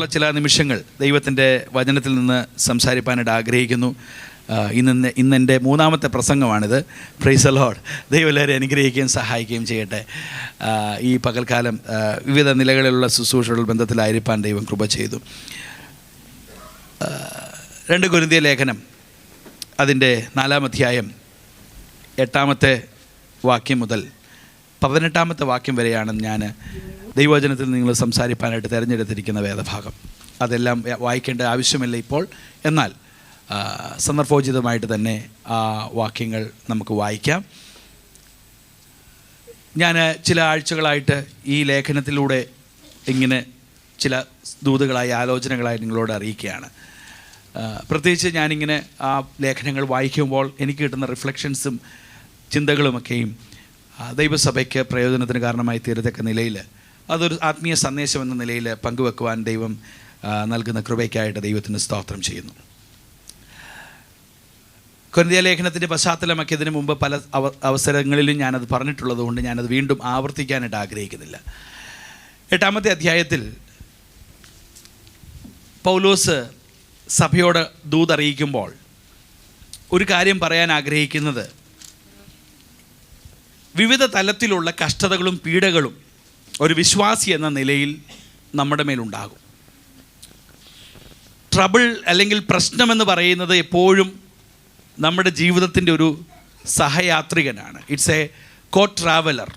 പ്രാർത്ഥനയോടുള്ള ചില നിമിഷങ്ങൾ ദൈവത്തിൻ്റെ വചനത്തിൽ നിന്ന് സംസാരിക്കാനായിട്ട് ആഗ്രഹിക്കുന്നു. ഇന്ന് എൻ്റെ മൂന്നാമത്തെ പ്രസംഗമാണിത്. Price the Lord. ദൈവം എല്ലാവരെയും അനുഗ്രഹിക്കുകയും സഹായിക്കുകയും ചെയ്യട്ടെ. ഈ പകൽക്കാലം വിവിധ നിലകളിലുള്ള ശുശ്രൂഷകളുടെ ബന്ധത്തിലായിരിക്കാൻ ദൈവം കൃപ ചെയ്തു. 2 കൊരിന്ത്യർ ലേഖനം അതിൻ്റെ 4-ാം അധ്യായം 8-ാമത്തെ വാക്യം മുതൽ 18-ാമത്തെ വാക്യം വരെയാണ് ഞാൻ ദൈവവചനത്തിൽ നിങ്ങൾ സംസാരിക്കാനായിട്ട് തിരഞ്ഞെടുത്തിരിക്കുന്ന വേദഭാഗം. അതെല്ലാം വായിക്കേണ്ട ആവശ്യമില്ല ഇപ്പോൾ. എന്നാൽ സന്ദർഭോചിതമായിട്ട് തന്നെ ആ വാക്യങ്ങൾ നമുക്ക് വായിക്കാം. ഞാൻ ചില ആഴ്ചകളായിട്ട് ഈ ലേഖനത്തിലൂടെ ഇങ്ങനെ ചില ദൂതുകളായി ആലോചനകളായി നിങ്ങളോട് അറിയിക്കുകയാണ്. പ്രത്യേകിച്ച് ഞാനിങ്ങനെ ആ ലേഖനങ്ങൾ വായിക്കുമ്പോൾ എനിക്ക് കിട്ടുന്ന റിഫ്ലക്ഷൻസും ചിന്തകളുമൊക്കെയും ദൈവസഭയ്ക്ക് പ്രയോജനത്തിന് കാരണമായി തീരത്തക്ക നിലയിൽ അതൊരു ആത്മീയ സന്ദേശം എന്ന നിലയിൽ പങ്കുവെക്കുവാൻ ദൈവം നൽകുന്ന കൃപയ്ക്കായിട്ട് ദൈവത്തിന് സ്തോത്രം ചെയ്യുന്നു. കൊരിന്ത്യ ലേഖനത്തിൻ്റെ പശ്ചാത്തലമൊക്കെ ഇതിനു മുമ്പ് പല അവസരങ്ങളിലും ഞാനത് പറഞ്ഞിട്ടുള്ളത് കൊണ്ട് ഞാനത് വീണ്ടും ആവർത്തിക്കാനായിട്ട് ആഗ്രഹിക്കുന്നില്ല. 8-ാമത്തെ അധ്യായത്തിൽ പൗലോസ് സഭയോട് ദൂതറിയിക്കുമ്പോൾ ഒരു കാര്യം പറയാൻ ആഗ്രഹിക്കുന്നത്, വിവിധ തലത്തിലുള്ള കഷ്ടതകളും പീഡകളും ഒരു വിശ്വാസി എന്ന നിലയിൽ നമ്മുടെ മേലുണ്ടാകും. ട്രബിൾ അല്ലെങ്കിൽ പ്രശ്നമെന്ന് പറയുന്നത് എപ്പോഴും നമ്മുടെ ജീവിതത്തിൻ്റെ ഒരു സഹയാത്രികനാണ്. It's a co traveller.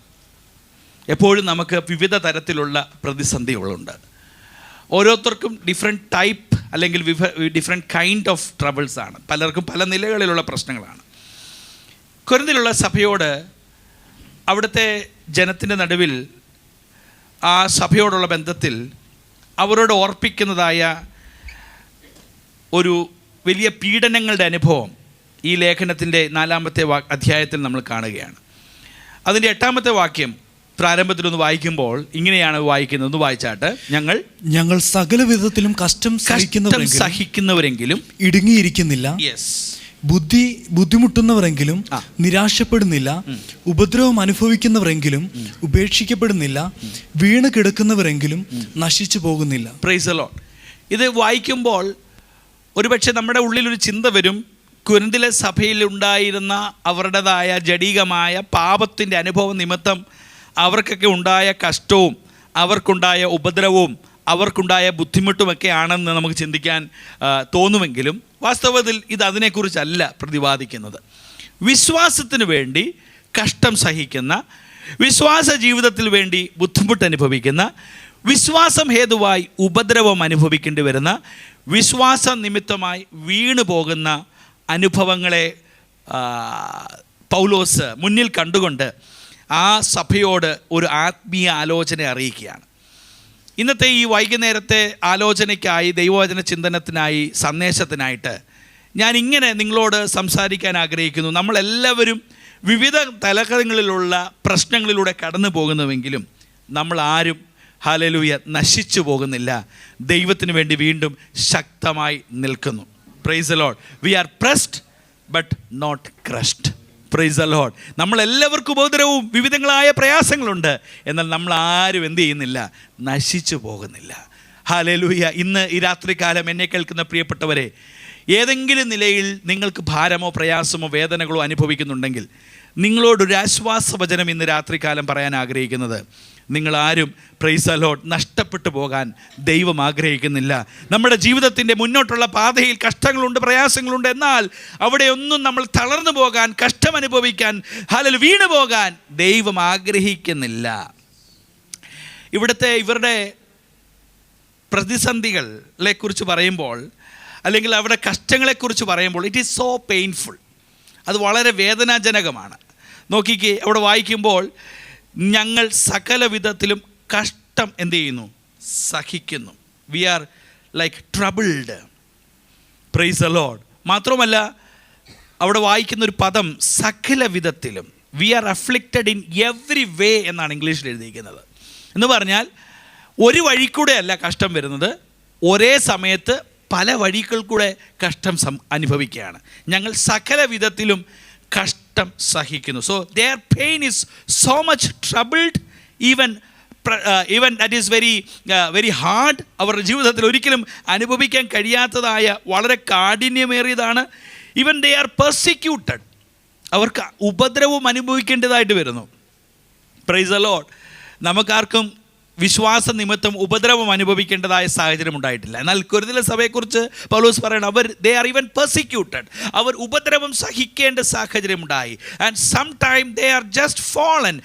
എപ്പോഴും നമുക്ക് വിവിധ തരത്തിലുള്ള പ്രതിസന്ധികളുണ്ട്. ഓരോരുത്തർക്കും ഡിഫറെൻറ്റ് ടൈപ്പ് അല്ലെങ്കിൽ ഡിഫറെൻറ്റ് കൈൻഡ് ഓഫ് ട്രബിൾസ് ആണ്. പലർക്കും പല നിലകളിലുള്ള പ്രശ്നങ്ങളാണ്. കൊരിന്തിലുള്ള സഭയോട് അവിടുത്തെ ജനത്തിൻ്റെ നടുവിൽ ആ സഭയോടുള്ള ബന്ധത്തിൽ അവരോട് ഓർപ്പിക്കുന്നതായ ഒരു വലിയ പീഡനങ്ങളുടെ അനുഭവം ഈ ലേഖനത്തിൻ്റെ 4-ാമത്തെ അധ്യായത്തിൽ നമ്മൾ കാണുകയാണ്. അതിൻ്റെ 8-ാമത്തെ വാക്യം പ്രാരംഭത്തിലൊന്ന് വായിക്കുമ്പോൾ ഇങ്ങനെയാണ് വായിക്കുന്നത്. ഒന്ന് വായിച്ചാട്ട്, ഞങ്ങൾ സകല വിധത്തിലും കഷ്ടം സഹിക്കുന്നവരെങ്കിലും ഇടുങ്ങിയിരിക്കുന്നില്ല, ബുദ്ധിമുട്ടുന്നവരെങ്കിലും നിരാശപ്പെടുന്നില്ല, ഉപദ്രവം അനുഭവിക്കുന്നവരെങ്കിലും ഉപേക്ഷിക്കപ്പെടുന്നില്ല, വീണ് കിടക്കുന്നവരെങ്കിലും നശിച്ചു പോകുന്നില്ല. Price the Lord. ഇത് വായിക്കുമ്പോൾ ഒരുപക്ഷെ നമ്മുടെ ഉള്ളിലൊരു ചിന്ത വരും, കൊരിന്തിലെ സഭയിൽ ഉണ്ടായിരുന്ന അവരുടേതായ ജഡികമായ പാപത്തിൻ്റെ അനുഭവം നിമിത്തം അവർക്കൊക്കെ ഉണ്ടായ കഷ്ടവും അവർക്കുണ്ടായ ഉപദ്രവവും അവർക്കുണ്ടായ ബുദ്ധിമുട്ടുമൊക്കെ ആണെന്ന് നമുക്ക് ചിന്തിക്കാൻ തോന്നുമെങ്കിലും വാസ്തവത്തിൽ ഇത് അതിനെക്കുറിച്ചല്ല പ്രതിപാദിക്കുന്നത്. വിശ്വാസത്തിന് വേണ്ടി കഷ്ടം സഹിക്കുന്ന, വിശ്വാസ ജീവിതത്തിൽ വേണ്ടി ബുദ്ധിമുട്ട് അനുഭവിക്കുന്ന, വിശ്വാസം ഹേതുവായി ഉപദ്രവം അനുഭവിക്കേണ്ടി വരുന്ന, വിശ്വാസ നിമിത്തമായി വീണു പോകുന്ന അനുഭവങ്ങളെ പൗലോസ് മുന്നിൽ കണ്ടുകൊണ്ട് ആ സഭയോട് ഒരു ആത്മീയ ആലോചന അറിയിക്കുകയാണ്. ഇന്നത്തെ ഈ വൈകുന്നേരത്തെ ആലോചനയ്ക്കായി, ദൈവവചന ചിന്തനത്തിനായി, സന്ദേശത്തിനായിട്ട് ഞാൻ ഇങ്ങനെ നിങ്ങളോട് സംസാരിക്കാൻ ആഗ്രഹിക്കുന്നു. നമ്മളെല്ലാവരും വിവിധ തലങ്ങളിലുള്ള പ്രശ്നങ്ങളിലൂടെ കടന്നു പോകുന്നുവെങ്കിലും നമ്മൾ ആരും ഹല്ലേലൂയ നശിച്ചു പോകുന്നില്ല. ദൈവത്തിന് വേണ്ടി വീണ്ടും ശക്തമായി നിൽക്കുന്നു. Praise the Lord. We are pressed but not crushed. Praise the Lord. നമ്മളെല്ലാവർക്കും ഉപദ്രവവും വിവിധങ്ങളായ പ്രയാസങ്ങളുണ്ട്. എന്നാൽ നമ്മൾ ആരും എന്ത് ചെയ്യുന്നില്ല? നശിച്ചു പോകുന്നില്ല. ഹല്ലേലൂയ. ഇന്ന് ഈ രാത്രികാലം എന്നെ കേൾക്കുന്ന പ്രിയപ്പെട്ടവരെ, ഏതെങ്കിലും നിലയിൽ നിങ്ങൾക്ക് ഭാരമോ പ്രയാസമോ വേദനകളോ അനുഭവിക്കുന്നുണ്ടെങ്കിൽ നിങ്ങളോടൊരു ആശ്വാസവചനം ഇന്ന് രാത്രികാലം പറയാൻ ആഗ്രഹിക്കുന്നത്, നിങ്ങളാരും പ്രൈസ് ദി ലോർഡ് നഷ്ടപ്പെട്ടു പോകാൻ ദൈവം ആഗ്രഹിക്കുന്നില്ല. നമ്മുടെ ജീവിതത്തിൻ്റെ മുന്നോട്ടുള്ള പാതയിൽ കഷ്ടങ്ങളുണ്ട്, പ്രയാസങ്ങളുണ്ട്. എന്നാൽ അവിടെയൊന്നും നമ്മൾ തളർന്നു പോകാൻ, കഷ്ടം അനുഭവിക്കാൻ, ഹല്ലേലൂയ വീണു പോകാൻ ദൈവം ആഗ്രഹിക്കുന്നില്ല. ഇവരുടെ പ്രതിസന്ധികളെ കുറിച്ച് പറയുമ്പോൾ, അല്ലെങ്കിൽ അവരുടെ കഷ്ടങ്ങളെക്കുറിച്ച് പറയുമ്പോൾ, ഇറ്റ് ഈസ് സോ പെയിൻഫുൾ. അത് വളരെ വേദനാജനകമാണ്. നോക്കിക്കേ, അവിടെ വായിക്കുമ്പോൾ ഞങ്ങൾ സകല വിധത്തിലും കഷ്ടം എന്ത് ചെയ്യുന്നു? സഹിക്കുന്നു. We are like troubled. Praise the Lord. മാത്രമല്ല അവിടെ വായിക്കുന്നൊരു പദം സകല വിധത്തിലും, we are afflicted in every way എന്നാണ് ഇംഗ്ലീഷിൽ എഴുതിയിരിക്കുന്നത്. എന്ന് പറഞ്ഞാൽ ഒരു വഴിക്കൂടെ അല്ല കഷ്ടം വരുന്നത്, ഒരേ സമയത്ത് പല വഴികൾ കൂടെ കഷ്ടം അനുഭവിക്കുകയാണ്. ഞങ്ങൾ സകല വിധത്തിലും കഷ്ടം സഹിക്കുന്നു. So their pain is so much troubled, even even that is very hard. അവരുടെ ജീവിതത്തിൽ ഒരിക്കലും അനുഭവിക്കാൻ കഴിയാത്തതായ വളരെ കാഠിന്യമേറിയതാണ്. Even they are persecuted. അവർക്ക് ഉപദ്രവം അനുഭവിക്കേണ്ടതായിട്ട് വരുന്നു. Praise the Lord. നമുക്കാർക്കും വിശ്വാസ നിമിത്തം ഉപദ്രവം അനുഭവിക്കേണ്ടതായ സാഹചര്യം ഉണ്ടായിട്ടില്ല. എന്നാൽ കൊരിന്ത്യയിലെ സഭയെക്കുറിച്ച് പൗലോസ് പറയണം, ദേ ആർ ഈവൻ പെർസിക്യൂട്ടഡ്. അവർ ഉപദ്രവം സഹിക്കേണ്ട സാഹചര്യം ഉണ്ടായി. And some time they are just fallen.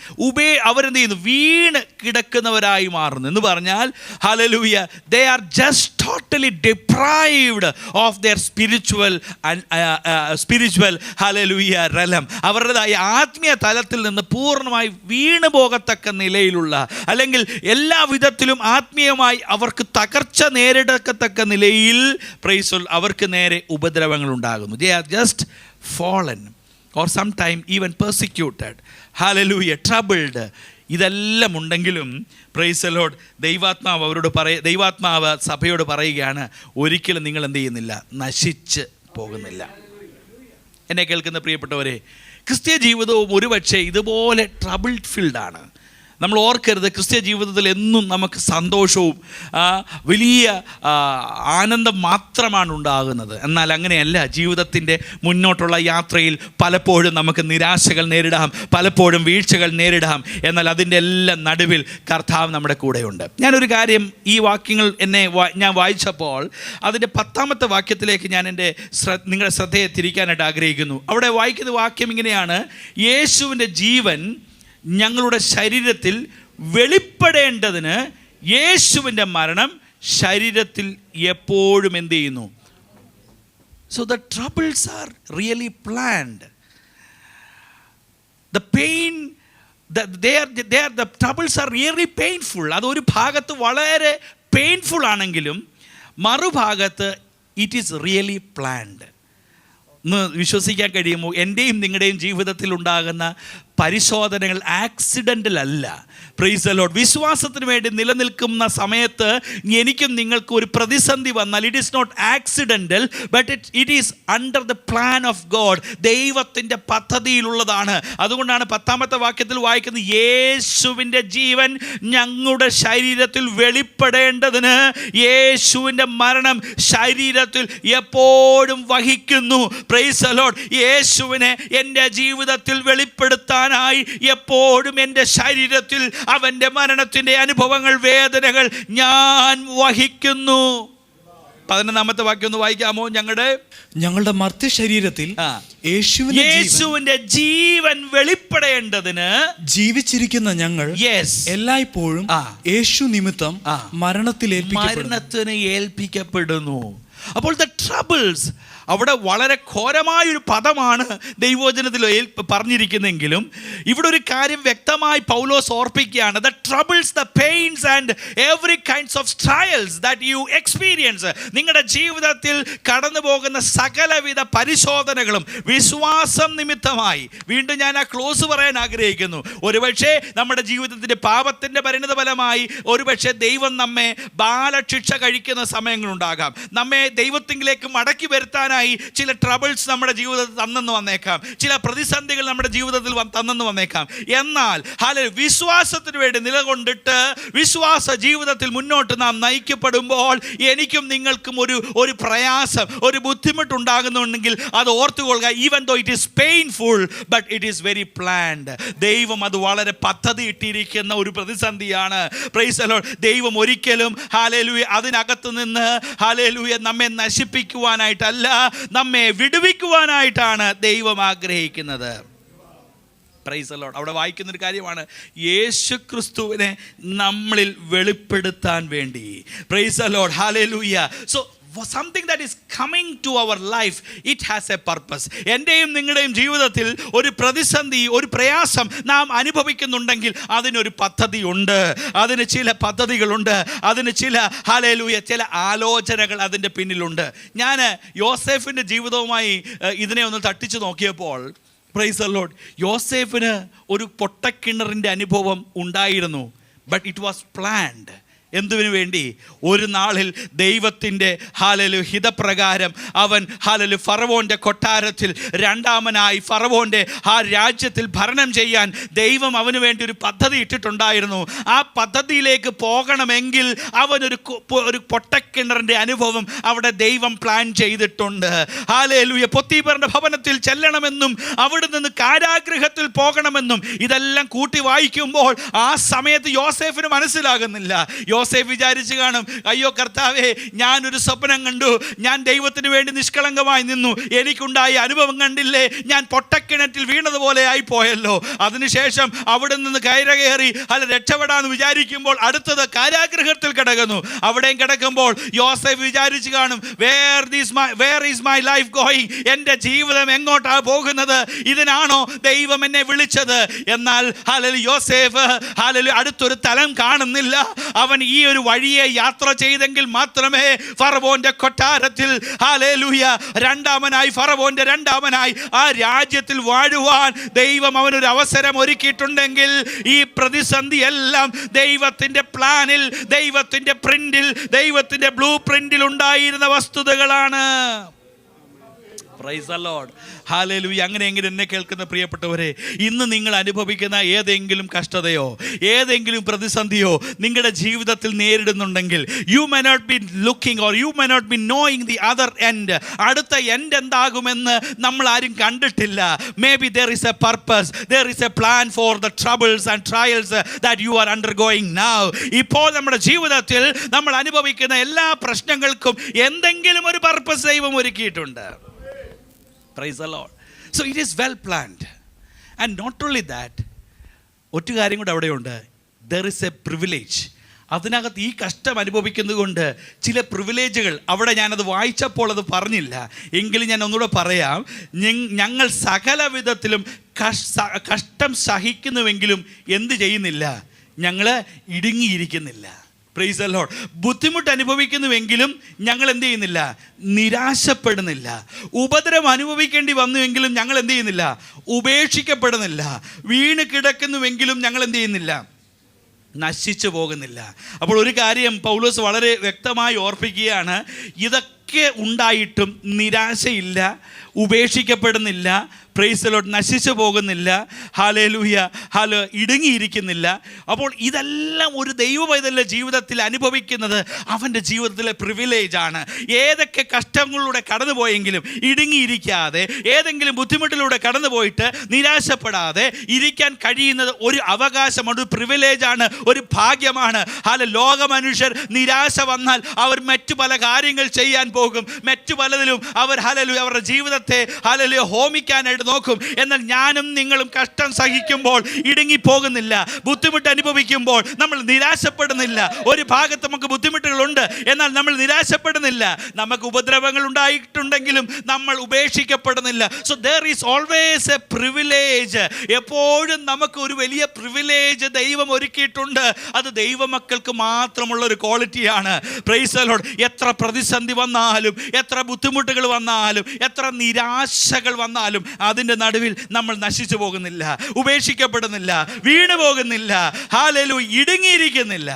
അവരെന്ത് ചെയ്യുന്നു? വീണ് കിടക്കുന്നവരായി മാറുന്നു. എന്ന് പറഞ്ഞാൽ hallelujah, they are just totally deprived of their spiritual hallelujah realm. അവരുടേതായ ആത്മീയ തലത്തിൽ നിന്ന് പൂർണ്ണമായി വീണ് പോകത്തക്ക നിലയിലുള്ള, അല്ലെങ്കിൽ എല്ലാ വിധത്തിലും ആത്മീയമായി അവർക്ക് തകർച്ച നേരിടത്തക്ക നിലയിൽ അവർക്ക് നേരെ ഉപദ്രവങ്ങൾ ഉണ്ടാകുന്നു. They are just fallen or some time even persecuted, hallelujah, troubled. ഇതെല്ലാം ഉണ്ടെങ്കിലും പ്രൈസ് ദി ലോർഡ്, ദൈവാത്മാവ് സഭയോട് പറയുകയാണ്, ഒരിക്കലും നിങ്ങൾ എന്ത് ചെയ്യുന്നില്ല? നശിച്ച് പോകുന്നില്ല. എന്നെ കേൾക്കുന്ന പ്രിയപ്പെട്ടവരെ, ക്രിസ്തീയ ജീവിതവും ഒരുപക്ഷെ ഇതുപോലെ ട്രബിൾഡ് ഫീൽഡാണ്. നമ്മൾ ഓർക്കരുത്, ക്രിസ്ത്യ ജീവിതത്തിൽ എന്നും നമുക്ക് സന്തോഷവും വലിയ ആനന്ദം മാത്രമാണ് ഉണ്ടാകുന്നത്. എന്നാൽ അങ്ങനെയല്ല. ജീവിതത്തിൻ്റെ മുന്നോട്ടുള്ള യാത്രയിൽ പലപ്പോഴും നമുക്ക് നിരാശകൾ നേരിടാം, പലപ്പോഴും വീഴ്ചകൾ നേരിടാം. എന്നാൽ അതിൻ്റെ എല്ലാം നടുവിൽ കർത്താവ് നമ്മുടെ കൂടെയുണ്ട്. ഞാനൊരു കാര്യം, ഈ വാക്യങ്ങൾ ഞാൻ വായിച്ചപ്പോൾ അതിൻ്റെ 10ാമത്തെ വാക്യത്തിലേക്ക് ഞാൻ നിങ്ങളുടെ ശ്രദ്ധയെ തിരിക്കാനായിട്ട് ആഗ്രഹിക്കുന്നു. അവിടെ വായിക്കുന്ന വാക്യം ഇങ്ങനെയാണ്: യേശുവിൻ്റെ ജീവൻ ഞങ്ങളുടെ ശരീരത്തിൽ വെളിപ്പെടേണ്ടതിന് യേശുവിൻ്റെ മരണം ശരീരത്തിൽ എപ്പോഴും എന്ത് ചെയ്യുന്നു? So the troubles are really planned. The pain, the troubles are really painful. അതൊരു ഭാഗത്ത് വളരെ പെയിൻഫുൾ ആണെങ്കിലും മറുഭാഗത്ത് ഇറ്റ് ഈസ് റിയലി പ്ലാൻഡ്. ഒന്ന് വിശ്വസിക്കാൻ കഴിയുമോ? എൻ്റെയും നിങ്ങളുടെയും ജീവിതത്തിൽ ഉണ്ടാകുന്ന പരിശോധനകൾ ആക്സിഡൻ്റൽ അല്ല. Praise the lord. വിശ്വാസത്തിന് വേണ്ടി നിലനിൽക്കുന്ന സമയത്ത് എനിക്കും നിങ്ങൾക്കും ഒരു പ്രതിസന്ധി വന്നാൽ it is not accidental, but it is under the plan of God. ദൈവത്തിൻ്റെ പദ്ധതിയിലുള്ളതാണ്. അതുകൊണ്ടാണ് 10ാമത്തെ വാക്യത്തിൽ വായിക്കുന്നത്, യേശുവിൻ്റെ ജീവൻ ഞങ്ങളുടെ ശരീരത്തിൽ വെളിപ്പെടേണ്ടതിന് യേശുവിൻ്റെ മരണം ശരീരത്തിൽ എപ്പോഴും വഹിക്കുന്നു. Price the Lord. യേശുവിനെ എൻ്റെ ജീവിതത്തിൽ വെളിപ്പെടുത്താനായി എപ്പോഴും എൻ്റെ ശരീരത്തിൽ അവൻ്റെ മരണത്തിൻ്റെ അനുഭവങ്ങൾ, വേദനകൾ ഞാൻ വഹിക്കുന്നു. 11ാമത്തെ വാക്യം ഒന്ന് വായിക്കാമോ? ഞങ്ങളുടെ മർത്യ ശരീരത്തിൽ യേശുവിന്റെ ജീവൻ വെളിപ്പെടേണ്ടതിന് ജീവിച്ചിരിക്കുന്ന ഞങ്ങൾ എല്ലായ്പ്പോഴും യേശു നിമിത്തം മരണത്തിന് ഏൽപ്പിക്കപ്പെടുന്നു. അപ്പോൾ ദ ട്രബിൾസ്, അവിടെ വളരെ ഘോരമായൊരു പദമാണ് ദൈവവചനത്തിൽ പറഞ്ഞിരിക്കുന്നെങ്കിലും ഇവിടെ ഒരു കാര്യം വ്യക്തമായി പൗലോസ് ഓർപ്പിക്കുകയാണ്. The troubles, the pains and every kinds of trials that you experience. നിങ്ങളുടെ ജീവിതത്തിൽ കടന്നു പോകുന്ന സകലവിധ പരിശോധനകളും വിശ്വാസം നിമിത്തമായി, വീണ്ടും ഞാൻ ആ ക്ലോസ് പറയാൻ ആഗ്രഹിക്കുന്നു. ഒരുപക്ഷെ നമ്മുടെ ജീവിതത്തിൻ്റെ പാപത്തിൻ്റെ പരിണിത ഫലമായി ഒരുപക്ഷെ ദൈവം നമ്മെ ബാലശിക്ഷ കഴിക്കുന്ന സമയങ്ങളുണ്ടാകാം. നമ്മെ ദൈവത്തിലേക്ക് മടക്കി വരുത്താൻ ചില ട്രബിൾസ് നമ്മുടെ ജീവിതത്തിൽ തന്നെന്ന് വന്നേക്കാം, ചില പ്രതിസന്ധികൾ നമ്മുടെ ജീവിതത്തിൽ തന്നെന്ന് വന്നേക്കാം. എന്നാൽ വിശ്വാസത്തിന് വേണ്ടി നിലകൊണ്ടിട്ട് വിശ്വാസ ജീവിതത്തിൽ മുന്നോട്ട് നാം നയിക്കപ്പെടുമ്പോൾ എനിക്കും നിങ്ങൾക്കും ഒരു പ്രയാസം, ഒരു ബുദ്ധിമുട്ടുണ്ടാകുന്നുണ്ടെങ്കിൽ അത് ഓർത്തുകൊള്ളുക. Even though it is painful, but it is very planned. ദൈവം അത് വളരെ പദ്ധതി ഇട്ടിരിക്കുന്ന ഒരു പ്രതിസന്ധിയാണ്. Praise the Lord. ദൈവം ഒരിക്കലും ഹല്ലേലൂയ അതിനകത്ത് നിന്ന് ഹല്ലേലൂയ നമ്മെ നശിപ്പിക്കുവാനായിട്ടല്ല, നമ്മെ വിടുവിക്കുവാനായിട്ടാണ് ദൈവം ആഗ്രഹിക്കുന്നത്. Price the Lord. അവിടെ വായിക്കുന്നൊരു കാര്യമാണ്, യേശു ക്രിസ്തുവിനെ നമ്മളിൽ വെളിപ്പെടുത്താൻ വേണ്ടി. Price the Lord. Hallelujah. So something that is coming to our life, it has a purpose. എൻ്റെയും നിങ്ങളുടെയും ജീവിതത്തിൽ ഒരു പ്രതിസന്ധി, ഒരു പ്രയാസം നാം അനുഭവിക്കുന്നുണ്ടെങ്കിൽ അതിനൊരു പദ്ധതിയുണ്ട്, അതിന് ചില പദ്ധതികളുണ്ട്, അതിന് ചില ഹല്ലേലൂയ ചില ആലോചനകൾ അതിൻ്റെ പിന്നിലുണ്ട്. ഞാൻ യോസേഫിൻ്റെ ജീവിതവുമായി ഇതിനെ ഒന്ന് തട്ടിച്ചു നോക്കിയപ്പോൾ പ്രൈസ് ദി ലോർഡ്, യോസേഫിന് ഒരു പൊട്ടക്കിണറിൻ്റെ അനുഭവം ഉണ്ടായിരുന്നു. But it was planned. എന്തിനു വേണ്ടി? ഒരു നാളിൽ ദൈവത്തിൻ്റെ ഹിതപ്രകാരം അവൻ ഫറവോൻ്റെ കൊട്ടാരത്തിൽ രണ്ടാമനായി ഫറവോൻ്റെ ആ രാജ്യത്തിൽ ഭരണം ചെയ്യാൻ ദൈവം അവന് വേണ്ടി ഒരു പദ്ധതി ഇട്ടിട്ടുണ്ടായിരുന്നു. ആ പദ്ധതിയിലേക്ക് പോകണമെങ്കിൽ അവനൊരു പൊട്ടക്കിണറിൻ്റെ അനുഭവം അവിടെ ദൈവം പ്ലാൻ ചെയ്തിട്ടുണ്ട്. ഹല്ലേലൂയ. പോത്തിഫറിന്റെ ഭവനത്തിൽ ചെല്ലണമെന്നും അവിടെ നിന്ന് കാരാഗൃഹത്തിൽ പോകണമെന്നും ഇതെല്ലാം കൂട്ടി വായിക്കുമ്പോൾ ആ സമയത്ത് യോസേഫിന് മനസ്സിലാകുന്നില്ല. യോസേഫ് വിചാരിച്ചു കാണും, അയ്യോ കർത്താവേ, ഞാനൊരു സ്വപ്നം കണ്ടു, ഞാൻ ദൈവത്തിന് വേണ്ടി നിഷ്കളങ്കമായി നിന്നു, എനിക്കുണ്ടായ അനുഭവം കണ്ടില്ലേ, ഞാൻ പൊട്ടക്കിണറ്റിൽ വീണതുപോലെ ആയിപ്പോയല്ലോ. അതിനുശേഷം അവിടെ നിന്ന് കയറി രക്ഷപ്പെടാന്ന് വിചാരിക്കുമ്പോൾ അടുത്തത് കാരാഗൃഹത്തിൽ കിടക്കുന്നു. അവിടെയും കിടക്കുമ്പോൾ യോസേഫ് വിചാരിച്ചു കാണും, where is my life going, എൻ്റെ ജീവിതം എങ്ങോട്ടാ പോകുന്നത്, ഇതിനാണോ ദൈവം എന്നെ വിളിച്ചത്? എന്നാൽ യോസേഫ് അടുത്തൊരു തലം കാണുന്നില്ല. അവൻ ഈ ഒരു വഴിയെ യാത്ര ചെയ്തെങ്കിൽ മാത്രമേ ഫറവോന്റെ കൊട്ടാരത്തിൽ ഫറവോന്റെ രണ്ടാമനായി ആ രാജ്യത്തിൽ വാഴുവാൻ ദൈവം അവനൊരു അവസരം ഒരുക്കിയിട്ടുണ്ടെങ്കിൽ ഈ പ്രതിസന്ധി എല്ലാം ദൈവത്തിന്റെ പ്ലാനിൽ, ദൈവത്തിന്റെ പ്രിന്റിൽ, ദൈവത്തിന്റെ ബ്ലൂ പ്രിന്റിൽ ഉണ്ടായിരുന്ന വസ്തുതകളാണ്. Praise the Lord. ഹല്ലേലൂയ. അങ്ങനെയെങ്കിലും എന്നെ കേൾക്കുന്ന പ്രിയപ്പെട്ടവരെ, ഇന്ന് നിങ്ങൾ അനുഭവിക്കുന്ന ഏതെങ്കിലും കഷ്ടതയോ ഏതെങ്കിലും പ്രതിസന്ധിയോ നിങ്ങളുടെ ജീവിതത്തിൽ നേരിടുന്നുണ്ടെങ്കിൽ, you may not be looking or you may not be knowing the other end, അടുത്ത എൻഡ് എന്താകുമെന്ന് നമ്മൾ ആരും കണ്ടിട്ടില്ല. Maybe there is a purpose, there is a plan for the troubles and trials that you are undergoing now. ഇപ്പോൾ നമ്മുടെ ജീവിതത്തിൽ നമ്മൾ അനുഭവിക്കുന്ന എല്ലാ പ്രശ്നങ്ങൾക്കും എന്തെങ്കിലും ഒരു പർപ്പസ് ദൈവം ഒരുക്കിയിട്ടുണ്ട്. Praise the Lord. So it is well planned. And not only that, ഒറ്റ കാര്യം കൂടെ അവിടെയുണ്ട്. There is a privilege. അതിനകത്ത് ഈ കഷ്ടം അനുഭവിക്കുന്നത് കൊണ്ട് ചില പ്രിവിലേജുകൾ അവിടെ ഞാനത് വായിച്ചപ്പോൾ അത് പറഞ്ഞില്ല, എങ്കിലും ഞാൻ ഒന്നുകൂടെ പറയാം. ഞങ്ങൾ സകല വിധത്തിലും കഷ്ടം സഹിക്കുന്നുവെങ്കിലും എന്ത് ചെയ്യുന്നില്ല? ഞങ്ങൾ ഇടുങ്ങിയിരിക്കുന്നില്ല. Price the Lord. ബുദ്ധിമുട്ട് അനുഭവിക്കുന്നുവെങ്കിലും ഞങ്ങൾ എന്ത് ചെയ്യുന്നില്ല? നിരാശപ്പെടുന്നില്ല. ഉപദ്രവം അനുഭവിക്കേണ്ടി വന്നുവെങ്കിലും ഞങ്ങൾ എന്ത് ചെയ്യുന്നില്ല? ഉപേക്ഷിക്കപ്പെടുന്നില്ല. വീണ് കിടക്കുന്നുവെങ്കിലും ഞങ്ങൾ എന്ത് ചെയ്യുന്നില്ല? നശിച്ചു പോകുന്നില്ല. അപ്പോൾ ഒരു കാര്യം പൗലോസ് വളരെ വ്യക്തമായി ഓർപ്പിക്കുകയാണ്, ഇതൊക്കെ ഉണ്ടായിട്ടും നിരാശയില്ല, ഉപേക്ഷിക്കപ്പെടുന്നില്ല, പ്രൈസ് ദി ലോർഡ്, നശിച്ചു പോകുന്നില്ല, ഹല്ലേലൂയ, ഇടുങ്ങിയിരിക്കുന്നില്ല. അപ്പോൾ ഇതെല്ലാം ഒരു ദൈവപൈതലിന്റെ ജീവിതത്തിൽ അനുഭവിക്കുന്നത് അവൻ്റെ ജീവിതത്തിലെ പ്രിവിലേജാണ്. ഏതൊക്കെ കഷ്ടങ്ങളിലൂടെ കടന്നുപോയെങ്കിലും ഇടുങ്ങിയിരിക്കാതെ, ഏതെങ്കിലും ബുദ്ധിമുട്ടിലൂടെ കടന്നുപോയിട്ട് നിരാശപ്പെടാതെ ഇരിക്കാൻ കഴിയുന്നത് ഒരു അവകാശമാണ്, ഒരു പ്രിവിലേജാണ്, ഒരു ഭാഗ്യമാണ്. ലോക മനുഷ്യർ നിരാശ വന്നാൽ അവർ മറ്റു പല കാര്യങ്ങൾ ചെയ്യാൻ പോകും, മറ്റു പലതിലും അവർ അവരുടെ ജീവിതത്തെ ഹോമിക്കാനായിട്ട് നോക്കും. എന്നാൽ ഞാനും നിങ്ങളും കഷ്ടം സഹിക്കുമ്പോൾ ഇടുങ്ങിപ്പോകുന്നില്ല, ബുദ്ധിമുട്ട് അനുഭവിക്കുമ്പോൾ നമ്മൾ നിരാശപ്പെടുന്നില്ല. ഒരു ഭാഗത്ത് നമുക്ക് ബുദ്ധിമുട്ടുകളുണ്ട്, എന്നാൽ നമ്മൾ നിരാശപ്പെടുന്നില്ല. നമുക്ക് ഉപദ്രവങ്ങൾ ഉണ്ടായിട്ടുണ്ടെങ്കിലും നമ്മൾ ഉപേക്ഷിക്കപ്പെടുന്നില്ല. So there is always a privilege. എപ്പോഴും നമുക്ക് ഒരു വലിയ പ്രിവിലേജ് ദൈവം ഒരുക്കിയിട്ടുണ്ട്. അത് ദൈവമക്കൾക്ക് മാത്രമുള്ള ഒരു ക്വാളിറ്റിയാണ്. Price the Lord. എത്ര പ്രതിസന്ധി വന്നാലും, എത്ര ബുദ്ധിമുട്ടുകൾ വന്നാലും, എത്ര നിരാശകൾ വന്നാലും അതിൻ്റെ നടുവിൽ നമ്മൾ നശിച്ചു പോകുന്നില്ല, ഉപേക്ഷിക്കപ്പെടുന്നില്ല, വീണു പോകുന്നില്ല, hallelujah, ഇടുങ്ങിയിരിക്കുന്നില്ല.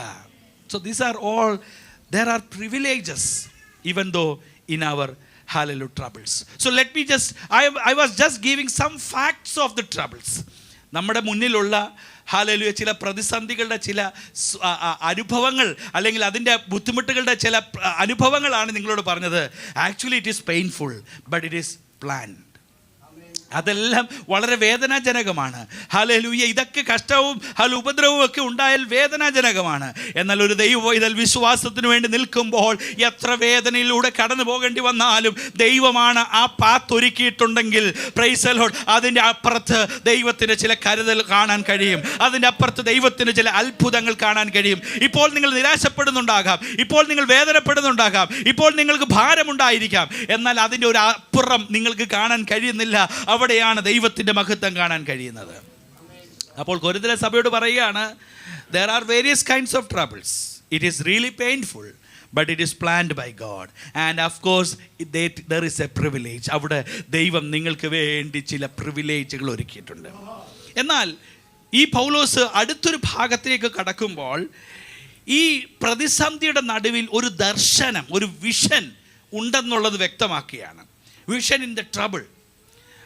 So these are all, there are privileges even though in our hallelujah troubles. So let me just, I was just giving some facts of the troubles. നമ്മുടെ മുന്നിലുള്ള ഹല്ലേലൂയ ചില പ്രതിസന്ധികളുടെ ചില അനുഭവങ്ങൾ, അല്ലെങ്കിൽ അതിൻ്റെ ബുദ്ധിമുട്ടുകളുടെ ചില അനുഭവങ്ങളാണ് നിങ്ങളോട് പറഞ്ഞത്. Actually it is painful but it is planned. അതെല്ലാം വളരെ വേദനാജനകമാണ്. ഹല്ലേലൂയ. ഇതൊക്കെ കഷ്ടവും ഉപദ്രവവും ഒക്കെ ഉണ്ടായാൽ വേദനാജനകമാണ്. എന്നാൽ ഒരു ദൈവപൈതൽ വിശ്വാസത്തിന് വേണ്ടി നിൽക്കുമ്പോൾ എത്ര വേദനയിലൂടെ കടന്നു പോകേണ്ടി വന്നാലും ദൈവമാണ് ആ പാത്ത് ഒരുക്കിയിട്ടുണ്ടെങ്കിൽ, പ്രൈസ് ദി ലോർഡ്, അതിൻ്റെ അപ്പുറത്ത് ദൈവത്തിൻ്റെ ചില കരുതൽ കാണാൻ കഴിയും. അതിൻ്റെ അപ്പുറത്ത് ദൈവത്തിന് ചില അത്ഭുതങ്ങൾ കാണാൻ കഴിയും. ഇപ്പോൾ നിങ്ങൾ നിരാശപ്പെടുന്നുണ്ടാകാം, ഇപ്പോൾ നിങ്ങൾ വേദനപ്പെടുന്നുണ്ടാകാം, ഇപ്പോൾ നിങ്ങൾക്ക് ഭാരമുണ്ടായിരിക്കാം, എന്നാൽ അതിൻ്റെ ഒരു അപ്പുറം നിങ്ങൾക്ക് കാണാൻ കഴിയുന്നില്ല. അവിടെയാണ് ദൈവത്തിൻ്റെ മഹത്വം കാണാൻ കഴിയുന്നത്. അപ്പോൾ കൊരിന്ത്യരെ സഭയോട് പറയുകയാണ്, there are various kinds of troubles. It is really painful, but it is planned by God. And of course there is a privilege. അവിടെ ദൈവം നിങ്ങൾക്ക് വേണ്ടി ചില പ്രിവിലേജുകൾ ഒരുക്കിയിട്ടുണ്ട്. എന്നാൽ ഈ പൗലോസ് അടുത്തൊരു ഭാഗത്തേക്ക് കടക്കുമ്പോൾ ഈ പ്രതിസന്ധിയുടെ നടുവിൽ ഒരു ദർശനം, ഒരു വിഷൻ ഉണ്ടെന്നുള്ളത് വ്യക്തമാക്കുകയാണ്. Vision in the trouble.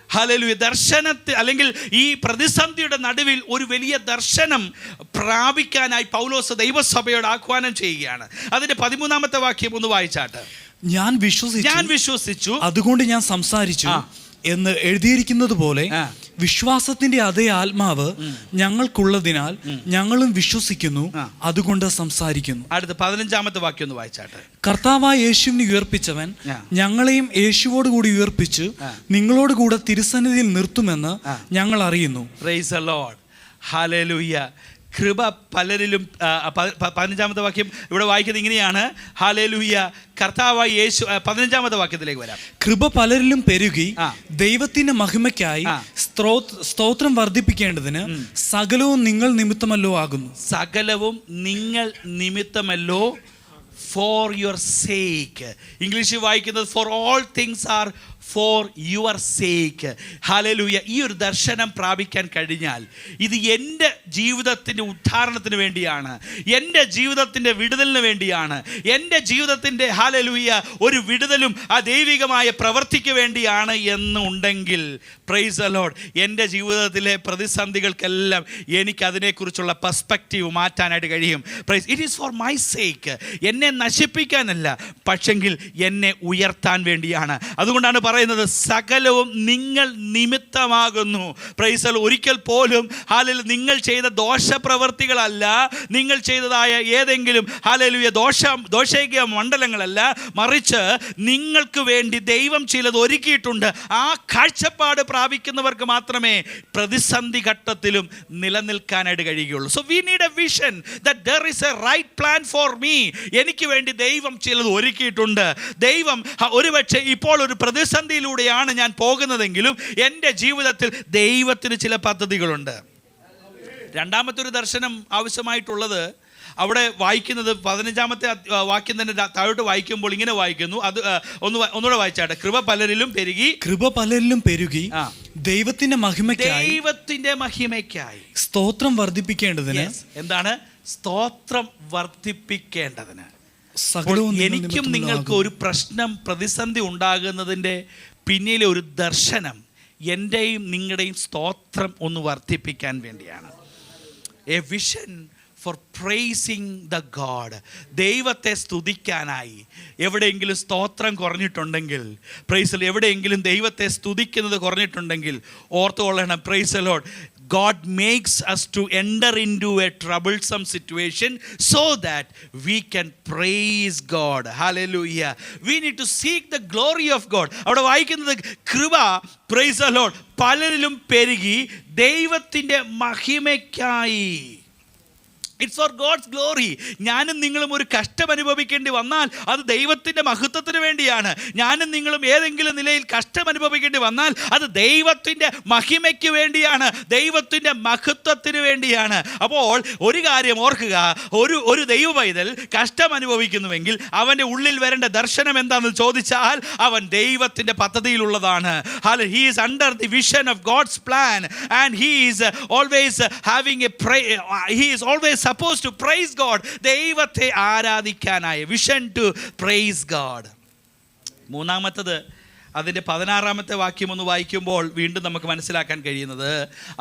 Hallelujah. ദർശനത്തിൽ അല്ലെങ്കിൽ ഈ പ്രതിസന്ധിയുടെ നടുവിൽ ഒരു വലിയ ദർശനം പ്രാപിക്കാനായി പൗലോസ് ദൈവസഭയോട് ആഹ്വാനം ചെയ്യുകയാണ്. അതിന്റെ 13-ാമത്തെ വാക്യം ഒന്ന് വായിച്ചാട്ട്. ഞാൻ വിശ്വസിച്ചു അതുകൊണ്ട് ഞാൻ സംസാരിച്ചു എന്ന് എഴുതിയിരിക്കുന്നത് പോലെ വിശ്വാസത്തിന്റെ അതേ ആത്മാവ് ഞങ്ങൾക്കുള്ളതിനാൽ ഞങ്ങളും വിശ്വസിക്കുന്നു, അതുകൊണ്ട് സംസാരിക്കുന്നു. അടുത്ത 15-ാമത്തെ വാക്യം ഒന്ന് വായിച്ചാട്ടെ. കർത്താവായ യേശുവിനെ ഉയർപ്പിച്ചവൻ ഞങ്ങളെയും യേശുവോട് കൂടി ഉയർപ്പിച്ച് നിങ്ങളോട് കൂടെ തിരുസന്നിധിയിൽ നിർത്തുമെന്ന് ഞങ്ങൾ അറിയുന്നു. Price the Lord. ഹല്ലേലൂയ. കൃപ പലരിലും 15-ാമത്തെ വാക്യം ഇവിടെ വായിക്കുന്നത് ഇങ്ങനെയാണ്. ഹല്ലേലൂയ. കർത്താവായ യേശു 15-ാമത്തെ വാക്യത്തിലേക്ക് വരാം. കൃപ പലരിലും പെരുകി ദൈവത്തിന്റെ മഹിമയ്ക്കായി സ്തോത്രം വർദ്ധിപ്പിക്കേണ്ടതിന് സകലവും നിങ്ങൾ നിമിത്തമല്ലോ ആകുന്നു. സകലവും നിങ്ങൾ നിമിത്തമല്ലോ, ഫോർ യുവർ സേക്ക്. ഇംഗ്ലീഷിൽ വായിക്കുന്നത് for all things are for your sake. Hallelujah. ഈ ഒരു ദർശനം പ്രാപിക്കാൻ കഴിഞ്ഞാൽ ഇത് എൻ്റെ ജീവിതത്തിൻ്റെ ഉദ്ധാരണത്തിന് വേണ്ടിയാണ്, എൻ്റെ ജീവിതത്തിൻ്റെ വിടുതലിന് വേണ്ടിയാണ്, എൻ്റെ ജീവിതത്തിൻ്റെ ഹല്ലേലൂയ ഒരു വിടുതലും ആ ദൈവികമായ പ്രവൃത്തിക്ക് വേണ്ടിയാണ് എന്നുണ്ടെങ്കിൽ പ്രൈസ് ദി ലോർഡ്, എൻ്റെ ജീവിതത്തിലെ പ്രതിസന്ധികൾക്കെല്ലാം എനിക്ക് അതിനെക്കുറിച്ചുള്ള പെർസ്പെക്റ്റീവ് മാറ്റാനായിട്ട് കഴിയും. Praise. It is for my sake. എന്നെ നശിപ്പിക്കാനല്ല, പക്ഷെങ്കിൽ എന്നെ ഉയർത്താൻ വേണ്ടിയാണ്. അതുകൊണ്ടാണ് പറയുന്നത് സകലവും നിങ്ങൾ നിമിത്തമാകുന്നു. Price the Lord. ഒരിക്കൽ പോലും ഹല്ലേലൂയ നിങ്ങൾ ചെയ്ത ദോഷപ്രവർത്തികളല്ല, നിങ്ങൾ ചെയ്തതായ ഏതെങ്കിലും ഹല്ലേലൂയ ദോഷൈക മണ്ഡലങ്ങളല്ല, മറിച്ച് നിങ്ങൾക്ക് വേണ്ടി ദൈവം ചിലത് ഒരുക്കിയിട്ടുണ്ട്. ആ കാഴ്ചപ്പാട് പ്രാപിക്കുന്നവർക്ക് മാത്രമേ പ്രതിസന്ധി ഘട്ടത്തിലും നിലനിൽക്കാനായിട്ട് കഴിയുകയുള്ളൂ. So we need a vision that there is a right plan for me. എനിക്ക് വേണ്ടി ദൈവം ചിലത് ഒരുക്കിയിട്ടുണ്ട്. ദൈവം ഒരുപക്ഷെ ഇപ്പോൾ ഒരു പ്രതിസന്ധിയിലൂടെയാണ് ഞാൻ പോകുന്നതെങ്കിലും എൻ്റെ ജീവിതത്തിൽ ദൈവത്തിന് ചില പദ്ധതികളുണ്ട്. രണ്ടാമത്തെ ഒരു ദർശനം ആവശ്യമായിട്ടുള്ളത് അവിടെ വായിക്കുന്നത് 15-ാമത്തെ വാക്യം തന്നെ താഴോട്ട് വായിക്കുമ്പോൾ ഇങ്ങനെ വായിക്കുന്നു. അത് ഒന്നുകൂടെ വായിച്ചാട്ടെ. കൃപ പലരിലും പെരുകി ദൈവത്തിന്റെ മഹിമയ്ക്കായി സ്തോത്രം വർദ്ധിപ്പിക്കേണ്ടതിന്. എന്താണ് സ്തോത്രം വർദ്ധിപ്പിക്കേണ്ടതിന്? എനിക്കും നിങ്ങൾക്ക് ഒരു പ്രശ്നം, പ്രതിസന്ധി ഉണ്ടാകുന്നതിൻ്റെ പിന്നിലെ ഒരു ദർശനം എൻ്റെയും നിങ്ങളുടെയും സ്തോത്രം ഒന്ന് വർദ്ധിപ്പിക്കാൻ വേണ്ടിയാണ്. A vision for praising the God. ദൈവത്തെ സ്തുതിക്കാനായി. എവിടെയെങ്കിലും സ്തോത്രം കുറഞ്ഞിട്ടുണ്ടെങ്കിൽ, പ്രൈസ്, എവിടെയെങ്കിലും ദൈവത്തെ സ്തുതിക്കുന്നത് കുറഞ്ഞിട്ടുണ്ടെങ്കിൽ ഓർത്തുകൊള്ളണം. Praise the Lord. God makes us to enter into a troublesome situation so that we can praise God. Hallelujah. We need to seek the glory of God. അവിടെ വായിക്കുന്നത് കൃപ, praise the Lord, പലരിലും പെരുകി ദൈവത്തിൻ്റെ മഹിമയ്ക്കായി. It's for God's glory. ഞാനും നിങ്ങളും ഒരു കഷ്ടം അനുഭവിക്കേണ്ടി വന്നാൽ അത് ദൈവത്തിൻ്റെ മഹത്വത്തിന് വേണ്ടിയാണ്. ഞാനും നിങ്ങളും ഏതെങ്കിലും നിലയിൽ കഷ്ടം അനുഭവിക്കേണ്ടി വന്നാൽ അത് ദൈവത്തിൻ്റെ മഹിമയ്ക്ക് വേണ്ടിയാണ്, ദൈവത്തിൻ്റെ മഹത്വത്തിന് വേണ്ടിയാണ്. അപ്പോൾ ഒരു കാര്യം ഓർക്കുക, ഒരു ദൈവ പൈതൽ കഷ്ടം അനുഭവിക്കുന്നുവെങ്കിൽ അവൻ്റെ ഉള്ളിൽ വരേണ്ട ദർശനം എന്താണെന്ന് ചോദിച്ചാൽ അവൻ ദൈവത്തിൻ്റെ പദ്ധതിയിലുള്ളതാണ്. He is under the vision of God's plan and he is always having he is always supposed to praise God. ദൈവത്തെ ആരാധിക്കാനായി വിഷൻ ടു പ്രൈസ് ഗോഡ്. മൂന്നാമത്തത് അതിൻ്റെ 16-ാമത്തെ വാക്യം ഒന്ന് വായിക്കുമ്പോൾ വീണ്ടും നമുക്ക് മനസ്സിലാക്കാൻ കഴിയുന്നത്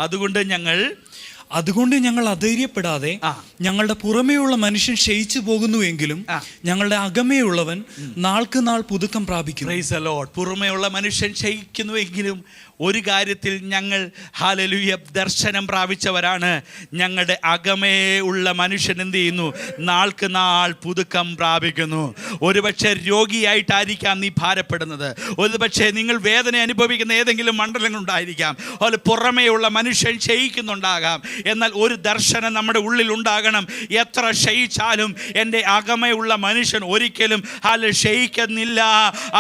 അതുകൊണ്ട് ഞങ്ങൾ അധൈര്യപ്പെടാതെ ഞങ്ങളുടെ പുറമേയുള്ള മനുഷ്യൻ ക്ഷയിച്ചു പോകുന്നുവെങ്കിലും ഞങ്ങളുടെ അകമേയുള്ളവൻ നാൾക്ക് നാൾ പുതുക്കം പ്രാപിക്കും. Price the Lord. പുറമേയുള്ള മനുഷ്യൻ ക്ഷയിക്കുന്നുവെങ്കിലും ഒരു കാര്യത്തിൽ ഞങ്ങൾ ഹല്ലേലൂയ ദർശനം പ്രാപിച്ചവരാണ്. ഞങ്ങളുടെ അകമേ ഉള്ള മനുഷ്യൻ എന്ത് ചെയ്യുന്നു? നാൾക്ക് നാൾ പുതുക്കം പ്രാപിക്കുന്നു. ഒരുപക്ഷെ രോഗിയായിട്ടായിരിക്കാം നീ ഭാരപ്പെടുന്നത്, ഒരുപക്ഷെ നിങ്ങൾ വേദന അനുഭവിക്കുന്ന ഏതെങ്കിലും മണ്ഡലങ്ങളുണ്ടായിരിക്കാം, അതുപോലെ പുറമേയുള്ള മനുഷ്യൻ ക്ഷയിക്കുന്നുണ്ടാകാം. എന്നാൽ ഒരു ദർശനം നമ്മുടെ ഉള്ളിൽ ഉണ്ടാകണം. എത്ര ക്ഷയിച്ചാലും എൻ്റെ അകമയുള്ള മനുഷ്യൻ ഒരിക്കലും ക്ഷയിക്കുന്നില്ല,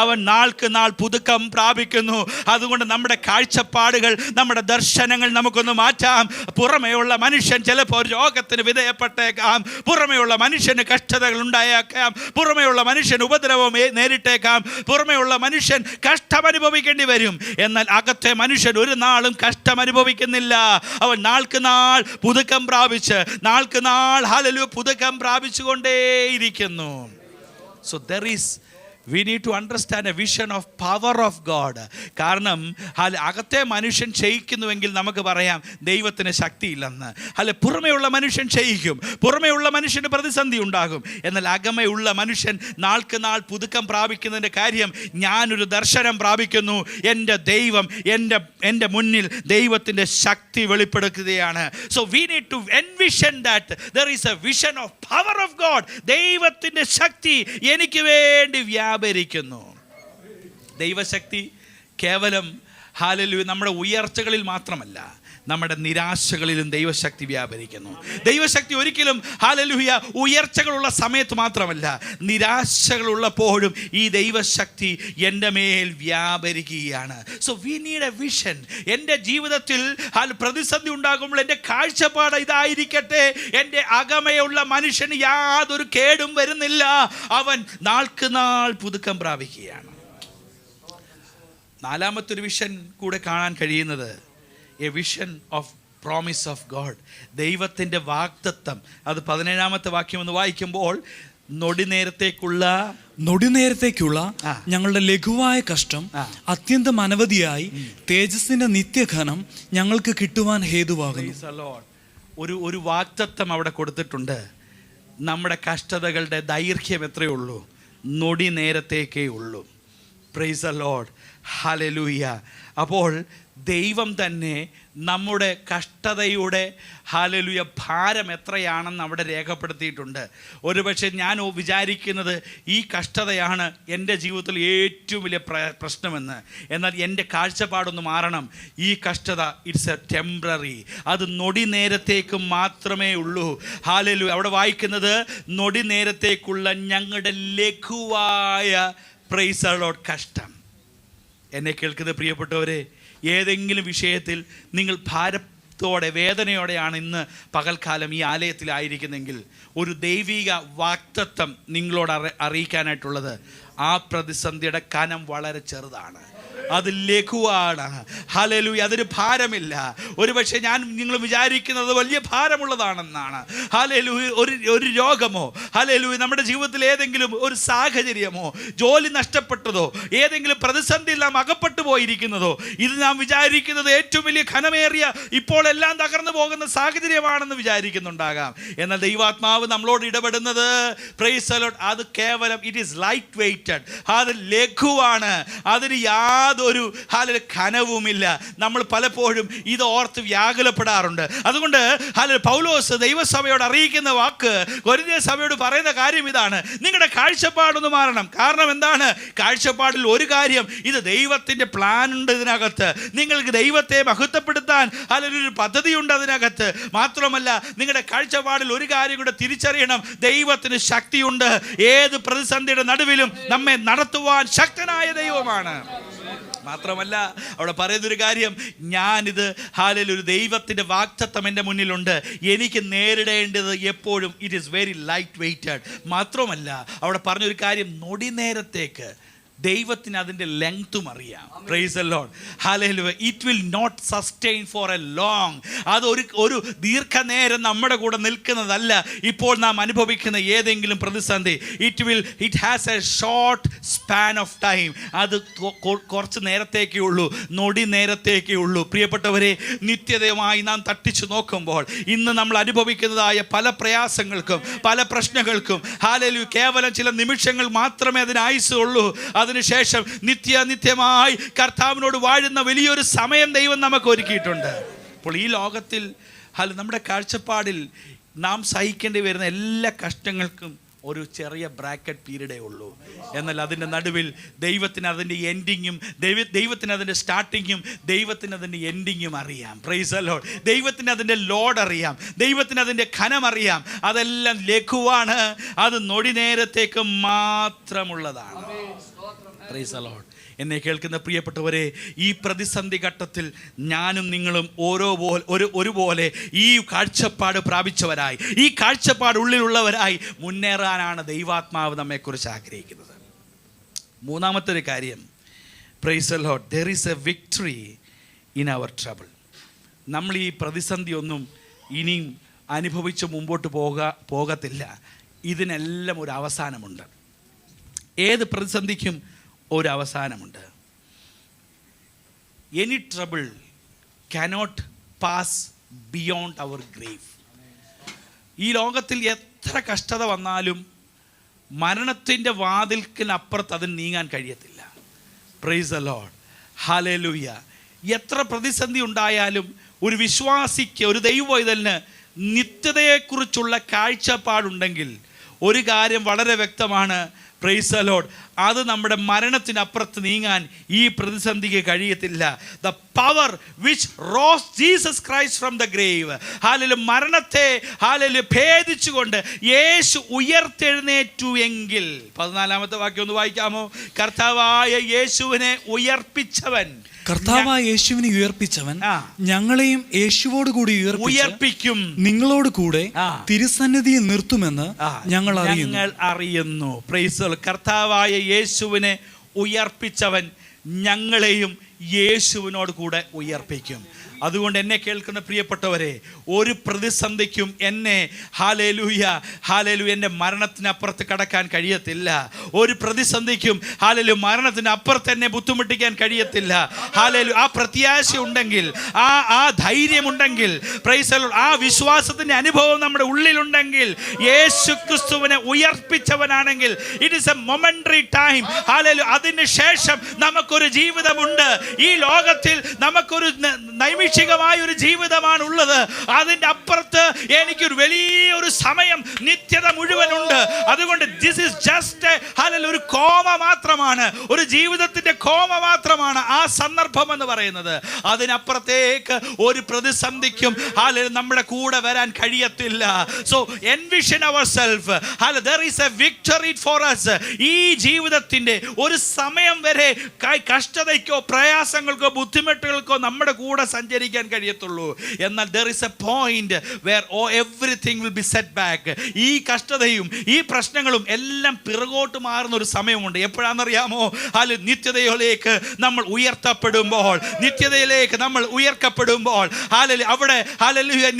അവൻ നാൾക്ക് നാൾ പുതുക്കം പ്രാപിക്കുന്നു. അതുകൊണ്ട് നമ്മുടെ കാഴ്ചപ്പാടുകൾ, നമ്മുടെ ദർശനങ്ങൾ നമുക്കൊന്ന് മാറ്റാം. പുറമേയുള്ള മനുഷ്യൻ ചിലപ്പോൾ രോഗത്തിന് വിധേയപ്പെട്ടേക്കാം, പുറമേയുള്ള മനുഷ്യന് കഷ്ടതകൾ ഉണ്ടായേക്കാം, പുറമേയുള്ള മനുഷ്യൻ ഉപദ്രവം നേരിട്ടേക്കാം, പുറമേയുള്ള മനുഷ്യൻ കഷ്ടം അനുഭവിക്കേണ്ടി വരും. എന്നാൽ അകത്തെ മനുഷ്യൻ ഒരു നാളും കഷ്ടം അനുഭവിക്കുന്നില്ല. അവൻ നാൾക്ക് നാൾ പുതുക്കം പ്രാപിച്ച്, നാൾക്ക് നാൾ hallelujah പുതുക്കം പ്രാപിച്ചുകൊണ്ടേയിരിക്കുന്നു. So we need to understand a vision of power of God. കാരണം അകത്തെ മനുഷ്യൻ ക്ഷയിക്കുന്നുവെങ്കിൽ നമുക്ക് പറയാം ദൈവത്തിന് ശക്തിയില്ലെന്ന്. അല്ലെ, പുറമേയുള്ള മനുഷ്യൻ ക്ഷയിക്കും, പുറമേയുള്ള മനുഷ്യന് പ്രതിസന്ധി ഉണ്ടാകും. എന്നാൽ അകമയുള്ള മനുഷ്യൻ നാൾക്ക് നാൾ പുതുക്കം പ്രാപിക്കുന്നതിൻ്റെ കാര്യം, ഞാനൊരു ദർശനം പ്രാപിക്കുന്നു, എൻ്റെ ദൈവം എൻ്റെ മുന്നിൽ ദൈവത്തിൻ്റെ ശക്തി വെളിപ്പെടുത്തുകയാണ്. So we need to envision that there is a vision of power of God. ദൈവത്തിൻ്റെ ശക്തി എനിക്ക് വേണ്ടി വ്യാപരിക്കുന്നു. ദൈവശക്തി കേവലം ഹല്ലേലൂയ നമ്മുടെ ഉയർച്ചകളിൽ മാത്രമല്ല, നമ്മുടെ നിരാശകളിലും ദൈവശക്തി വ്യാപരിക്കുന്നു. ദൈവശക്തി ഒരിക്കലും ഹല്ലേലൂയ ഉയർച്ചകളുള്ള സമയത്ത് മാത്രമല്ല, നിരാശകളുള്ളപ്പോഴും ഈ ദൈവശക്തി എൻ്റെ മേൽ വ്യാപരിക്കുകയാണ്. So we need a vision. എൻ്റെ ജീവിതത്തിൽ പ്രതിസന്ധി ഉണ്ടാകുമ്പോൾ എൻ്റെ കാഴ്ചപ്പാട് ഇതായിരിക്കട്ടെ, എൻ്റെ അകമയുള്ള മനുഷ്യന് യാതൊരു കേടും വരുന്നില്ല, അവൻ നാൾക്ക് നാൾ പുതുക്കം പ്രാപിക്കുകയാണ്. നാലാമത്തൊരു വിഷൻ കൂടെ കാണാൻ കഴിയുന്നത് A vision of promise of God. ദൈവത്തിൻ്റെ വാഗ്ദത്തം. അത് 17-ാമത്തെ വാക്യം ഒന്ന് വായിക്കുമ്പോൾ, നൊടിനേരത്തേക്കുള്ള ഞങ്ങളുടെ ലഘുവായ കഷ്ടം അത്യന്തം അനവധിയായി തേജസ്സിന്റെ നിത്യഘനം ഞങ്ങൾക്ക് കിട്ടുവാൻ ഹേതുവാകുന്നു. ഒരു വാഗ്ദത്തം അവിടെ കൊടുത്തിട്ടുണ്ട്. നമ്മുടെ കഷ്ടതകളുടെ ദൈർഘ്യം എത്രയേ ഉള്ളൂ? നൊടി നേരത്തേക്കേ ഉള്ളൂ. Price the Lord, hallelujah. അപ്പോൾ ദൈവം തന്നെ നമ്മുടെ കഷ്ടതയുടെ ഹല്ലേലൂയ ഭാരം എത്രയാണെന്ന് അവിടെ രേഖപ്പെടുത്തിയിട്ടുണ്ട്. ഒരുപക്ഷെ ഞാൻ വിചാരിക്കുന്നത് ഈ കഷ്ടതയാണ് എൻ്റെ ജീവിതത്തിൽ ഏറ്റവും വലിയ പ്രശ്നമെന്ന്. എന്നാൽ എൻ്റെ കാഴ്ചപ്പാടൊന്ന് മാറണം. ഈ കഷ്ടത ഇറ്റ്സ് എ ടെമ്പററി, അത് നൊടി നേരത്തേക്ക് മാത്രമേ ഉള്ളൂ. ഹല്ലേലൂയ. അവിടെ വായിക്കുന്നത് നൊടി നേരത്തേക്കുള്ള ഞങ്ങളുടെ ലഘുവായ പ്രൈസ് ദി ലോർഡ് കഷ്ടം. എന്നെ കേൾക്കുന്ന പ്രിയപ്പെട്ടവരെ, ഏതെങ്കിലും വിഷയത്തിൽ നിങ്ങൾ ഭാരത്തോടെ വേദനയോടെയാണ് ഇന്ന് പകൽക്കാലം ഈ ആലയത്തിലായിരിക്കുന്നെങ്കിൽ, ഒരു ദൈവിക വാഗ്ദത്തം നിങ്ങളോട് അറിയിക്കാനായിട്ടുള്ളത്, ആ പ്രതിസന്ധിയുടെ കനം വളരെ ചെറുതാണ്, അത് ലഘുവാണ്. ഹല്ലേലൂയ. അതിന് ഭാരമില്ല. ഒരുപക്ഷെ നിങ്ങൾ വിചാരിക്കുന്നത് വലിയ ഭാരമുള്ളതാണെന്നാണ്. ഹല്ലേലൂയ. ഒരു രോഗമോ, ഹല്ലേലൂയ, നമ്മുടെ ജീവിതത്തിൽ ഏതെങ്കിലും ഒരു സാഹചര്യമോ, ജോലി നഷ്ടപ്പെട്ടതോ, ഏതെങ്കിലും പ്രതിസന്ധിയിൽ നാം അകപ്പെട്ടു പോയിരിക്കുന്നതോ, ഇത് നാം വിചാരിക്കുന്നത് ഏറ്റവും വലിയ ഘനമേറിയ, ഇപ്പോൾ എല്ലാം തകർന്നു പോകുന്ന സാഹചര്യമാണെന്ന് വിചാരിക്കുന്നുണ്ടാകാം. എന്നാൽ ദൈവാത്മാവ് നമ്മളോട് ഇടപെടുന്നത്, പ്രൈസ് ദി ലോർഡ്, അത് കേവലം ഇറ്റ് ഈസ് ലൈറ്റ് വെയ്റ്റഡ്, അത് ലഘുവാണ്, അതിന് യാതൊരു ഖനവുമില്ല. നമ്മൾ പലപ്പോഴും ഇത് ഓർത്ത് വ്യാകുലപ്പെടാറുണ്ട്. അതുകൊണ്ട് പൗലോസ് ദൈവസഭയോട് അറിയിക്കുന്ന വാക്ക്, കൊരിന്ത്യ സഭയോട് പറയുന്ന കാര്യം ഇതാണ്: നിങ്ങളുടെ കാഴ്ചപ്പാടൊന്ന് മാറണം. കാരണം എന്താണ്? കാഴ്ചപ്പാടിൽ ഒരു കാര്യം, ഇത് ദൈവത്തിൻ്റെ പ്ലാൻ ഉണ്ട് ഇതിനകത്ത്. നിങ്ങൾക്ക് ദൈവത്തെ മഹത്വപ്പെടുത്താൻ ഒരു പദ്ധതിയുണ്ട് അതിനകത്ത്. മാത്രമല്ല, നിങ്ങളുടെ കാഴ്ചപ്പാടിൽ ഒരു കാര്യം കൂടെ തിരിച്ചറിയണം: ദൈവത്തിന് ശക്തിയുണ്ട്. ഏത് പ്രതിസന്ധിയുടെ നടുവിലും നമ്മെ നടത്തുവാൻ ശക്തനായ ദൈവമാണ്. മാത്രമല്ല, അവിടെ പറയുന്നൊരു കാര്യം, ഞാനിത് ഹല്ലേലൂയ, ഒരു ദൈവത്തിൻ്റെ വാഗ്ദത്തം എൻ്റെ മുന്നിലുണ്ട്. എനിക്ക് നേരിടേണ്ടത് എപ്പോഴും it is very light weighted. മാത്രമല്ല, അവിടെ പറഞ്ഞൊരു കാര്യം, നൊടി നേരത്തേക്ക് ദൈവത്തിന് അതിൻ്റെ ലെങ്ത്തും അറിയാം. Praise the Lord, hallelujah. It will not sustain for a long. അത് ഒരു ദീർഘനേരം നമ്മുടെ കൂടെ നിൽക്കുന്നതല്ല. ഇപ്പോൾ നാം അനുഭവിക്കുന്ന ഏതെങ്കിലും പ്രതിസന്ധി, it has A short span of time. അത് കുറച്ച് നേരത്തേക്കേ ഉള്ളൂ, നൊടി നേരത്തേക്കേ ഉള്ളൂ. പ്രിയപ്പെട്ടവരെ, നിത്യതയുമായി നാം തട്ടിച്ചു നോക്കുമ്പോൾ ഇന്ന് നമ്മൾ അനുഭവിക്കുന്നതായ പല പ്രയാസങ്ങൾക്കും പല പ്രശ്നങ്ങൾക്കും ഹല്ലേലൂയ കേവലം ചില നിമിഷങ്ങൾ മാത്രമേ അതിന് ആയുസ് ഉള്ളൂ. അതിനുശേഷം നിത്യമായി കർത്താവിനോട് വാഴുന്ന വലിയൊരു സമയം ദൈവം നമുക്ക് ഒരുക്കിയിട്ടുണ്ട്. അപ്പോൾ ഈ ലോകത്തിൽ നമ്മുടെ കാഴ്ചപ്പാടിൽ നാം സഹിക്കേണ്ടി വരുന്ന എല്ലാ കഷ്ടങ്ങൾക്കും ഒരു ചെറിയ ബ്രാക്കറ്റ് പീരീഡേ ഉള്ളൂ. എന്നാൽ അതിൻ്റെ നടുവിൽ ദൈവത്തിന് അതിൻ്റെ എൻഡിങ്ങും ദൈവത്തിന് അതിൻ്റെ സ്റ്റാർട്ടിങ്ങും ദൈവത്തിന് അതിൻ്റെ എൻഡിങ്ങും അറിയാം. Praise the Lord. ദൈവത്തിന് അതിൻ്റെ ലോഡ് അറിയാം, ദൈവത്തിന് അതിൻ്റെ ഘനം അറിയാം. അതെല്ലാം ലഘുവാണ്, അത് നൊടി നേരത്തേക്ക് മാത്രമുള്ളതാണ്. Price the Lord. എന്നെ കേൾക്കുന്ന പ്രിയപ്പെട്ടവരെ, ഈ പ്രതിസന്ധി ഘട്ടത്തിൽ ഞാനും നിങ്ങളും ഒരുപോലെ ഈ കാഴ്ചപ്പാട് പ്രാപിച്ചവരായി, ഈ കാഴ്ചപ്പാട് ഉള്ളിലുള്ളവരായി മുന്നേറാനാണ് ദൈവാത്മാവ് നമ്മെക്കുറിച്ച് ആഗ്രഹിക്കുന്നത്. മൂന്നാമത്തെ ഒരു കാര്യം, price the Lord, there is a victory in our trouble. നമ്മൾ ഈ പ്രതിസന്ധി ഒന്നും ഇനിയും അനുഭവിച്ച് മുമ്പോട്ട് പോകത്തില്ല. ഇതിനെല്ലാം ഒരു അവസാനമുണ്ട്. ഏത് പ്രതിസന്ധിക്കും ഒരു അവസാനമുണ്ട്. Any trouble cannot pass beyond our grave. ഈ ലോകത്തിൽ എത്ര കഷ്ടത വന്നാലും മരണത്തിൻ്റെ വാതിൽക്കിനപ്പുറത്ത് അതിന് നീങ്ങാൻ കഴിയത്തില്ല. Price the Lord, hallelujah. എത്ര പ്രതിസന്ധി ഉണ്ടായാലും ഒരു വിശ്വാസിക്ക്, ഒരു ദൈവവൈതലിന് നിത്യതയെക്കുറിച്ചുള്ള കാഴ്ചപ്പാടുണ്ടെങ്കിൽ ഒരു കാര്യം വളരെ വ്യക്തമാണ്, പ്രൈസ് ദി ലോർഡ്, അത് നമ്മുടെ മരണത്തിനപ്പുറത്ത് നീങ്ങാൻ ഈ പ്രതിസന്ധിക്ക് കഴിയത്തില്ല. The power which rose Jesus Christ from the grave, hallelujah, മരണത്തെ ഹല്ലേലൂയ ഭേദിച്ചുകൊണ്ട് യേശു ഉയർത്തെഴുന്നേറ്റു എങ്കിൽ, 14-ാമത്തെ വാക്യം ഒന്ന് വായിക്കാമോ? കർത്താവായ യേശുവിനെ ഉയർപ്പിച്ചവൻ, കർത്താവായ യേശുവിനെ ഉയർപ്പിച്ചവൻ ഞങ്ങളെയും യേശുവോട് കൂടി ഉയർപ്പിക്കും, നിങ്ങളോട് കൂടെ തിരുസന്നിധിയിൽ നിർത്തുമെന്ന് ഞങ്ങൾ അറിയുന്നു. Price the Lord. കർത്താവായ യേശുവിനെ ഉയർപ്പിച്ചവൻ ഞങ്ങളെയും യേശുവിനോട് കൂടെ ഉയർപ്പിക്കും. അതുകൊണ്ട് എന്നെ കേൾക്കുന്ന പ്രിയപ്പെട്ടവരെ, ഒരു പ്രതിസന്ധിക്കും എന്നെ ഹല്ലേലൂയ ഹല്ലേലൂയ എൻ്റെ മരണത്തിനപ്പുറത്ത് കടക്കാൻ കഴിയത്തില്ല. ഒരു പ്രതിസന്ധിക്കും ഹല്ലേലൂയ മരണത്തിനപ്പുറത്ത് എന്നെ ബുദ്ധിമുട്ടിക്കാൻ കഴിയത്തില്ല. ഹല്ലേലൂയ. ആ പ്രത്യാശ ഉണ്ടെങ്കിൽ, ആ ധൈര്യമുണ്ടെങ്കിൽ, പ്രൈസ് ദി ലോർഡ്, ആ വിശ്വാസത്തിൻ്റെ അനുഭവം നമ്മുടെ ഉള്ളിലുണ്ടെങ്കിൽ, യേശു ക്രിസ്തുവിനെ ഉയർപ്പിച്ചവനാണെങ്കിൽ, it is a momentary time. Hallelujah. അതിന് ശേഷം നമുക്കൊരു ജീവിതമുണ്ട്. ഈ ലോകത്തിൽ നമുക്കൊരു നൈമിഷികമായ ഒരു ജീവിതമാണ് ഉള്ളത്. അതിൻ്റെ അപ്പുറത്ത് എനിക്കൊരു വലിയൊരു സമയം, നിത്യത മുഴുവനുണ്ട്. അതുകൊണ്ട് ദിസ് ഈസ് ജസ്റ്റ് ഒരു കോമ മാത്രമാണ്, ഒരു ജീവിതത്തിന്റെ കോമ മാത്രമാണ് ആ സന്ദർഭം എന്ന് പറയുന്നത്. അതിനപ്പുറത്തേക്ക് ഒരു പ്രതിസന്ധിക്കും നമ്മുടെ കൂടെ വരാൻ കഴിയത്തില്ല. So envision ourselves, there is a victory for us. ഈ ജീവിതത്തിന്റെ ഒരു സമയം വരെ കഷ്ടതയ്ക്കോ പ്രയാസങ്ങൾക്കോ ബുദ്ധിമുട്ടുകൾക്കോ നമ്മുടെ കൂടെ സഞ്ചരിക്കാൻ കഴിയത്തുള്ളൂ. എന്നാൽ there is a point where everything will be set back. ഈ കഷ്ടതയും ഈ പ്രശ്നങ്ങളും എല്ലാം പിറകോട്ട് മാറുന്ന ഒരു സമയമുണ്ട്. എപ്പോഴാണെന്നറിയാമോ? നിത്യതയിലേക്ക് നമ്മൾ ഉയർത്തപ്പെടുമ്പോൾ, നിത്യതയിലേക്ക് നമ്മൾ ഉയർക്കപ്പെടുമ്പോൾ, അവിടെ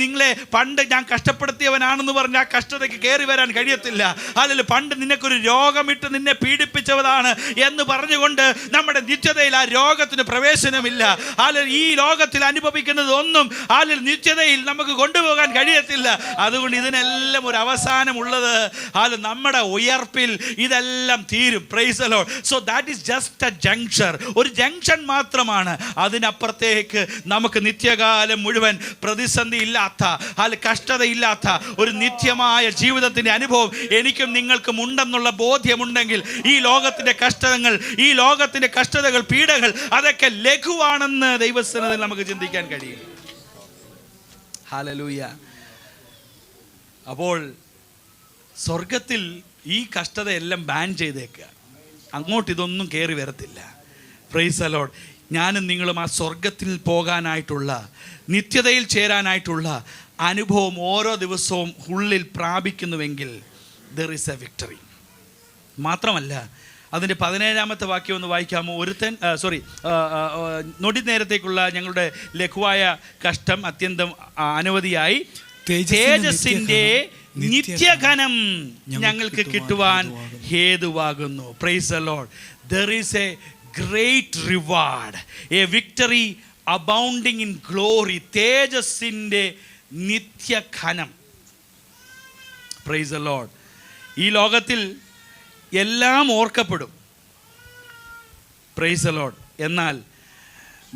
നിങ്ങളെ പണ്ട് ഞാൻ കഷ്ടപ്പെടുത്തിയവനാണെന്ന് പറഞ്ഞ് ആ കഷ്ടതയ്ക്ക് കയറി വരാൻ കഴിയത്തില്ല. പണ്ട് നിനക്കൊരു രോഗമിട്ട് നിന്നെ പീഡിപ്പിച്ചവതാണ് എന്ന് പറഞ്ഞുകൊണ്ട് നമ്മുടെ നിത്യതയിൽ ആ രോഗത്തിന് പ്രവേശനമില്ല. ഈ ലോകത്തിൽ അനുഭവിക്കുന്നത് ഒന്നും നിത്യതയിൽ നമുക്ക് കൊണ്ടുപോകാൻ കഴിയത്തില്ല. അതുകൊണ്ട് ഇതിനെല്ലാം ഒരു അവസാനമുള്ളത്. നമ്മുടെ ഉയർപ്പിൽ ഇതെല്ലാം തീരും. Price the Lord. So that is just A junction, ഒരു ജംഗ്ഷൻ മാത്രമാണ്. അതിനപ്പുറത്തേക്ക് നമുക്ക് നിത്യകാലം മുഴുവൻ പ്രതിസന്ധി ഇല്ലാത്ത, കഷ്ടതയില്ലാത്ത ഒരു നിത്യമായ ജീവിതത്തിന്റെ അനുഭവം എനിക്കും നിങ്ങൾക്കും ഉണ്ടെന്നുള്ള ബോധ്യമുണ്ടെങ്കിൽ, ഈ ലോകത്തിന്റെ കഷ്ടതകൾ, പീഡകൾ അതൊക്കെ ലഘുവാണെന്ന് ദൈവസന്നിധിയിൽ നമുക്ക് ചിന്തിക്കാൻ കഴിയും. ഹല്ലേലൂയ. അപ്പോൾ സ്വർഗത്തിൽ ഈ കഷ്ടതയെല്ലാം ബാൻ ചെയ്തേക്കുക. അങ്ങോട്ട് ഇതൊന്നും കയറി വരത്തില്ല. Price the Lord. ഞാനും നിങ്ങളും ആ സ്വർഗത്തിൽ പോകാനായിട്ടുള്ള, നിത്യതയിൽ ചേരാനായിട്ടുള്ള അനുഭവം ഓരോ ദിവസവും ഉള്ളിൽ പ്രാപിക്കുന്നുവെങ്കിൽ there is a victory. മാത്രമല്ല, അതിൻ്റെ 17-ാമത്തെ വാക്യം ഒന്ന് വായിക്കാമോ? നൊടി നേരത്തേക്കുള്ള ഞങ്ങളുടെ ലഘുവായ കഷ്ടം അത്യന്തം അനവധിയായി തേജസ്സിൻ്റെ നിത്യഘനം ഞങ്ങൾക്ക് കിട്ടുവാൻ ഹേതുവാകുന്നു. Praise the Lord. there is a great reward, a victory abounding in glory. തേജസ്സിൻ്റെ നിത്യഘനം. Praise the Lord. ഈ ലോകത്തിൽ എല്ലാം ഓർക്കപ്പെടും. Price the Lord. എന്നാൽ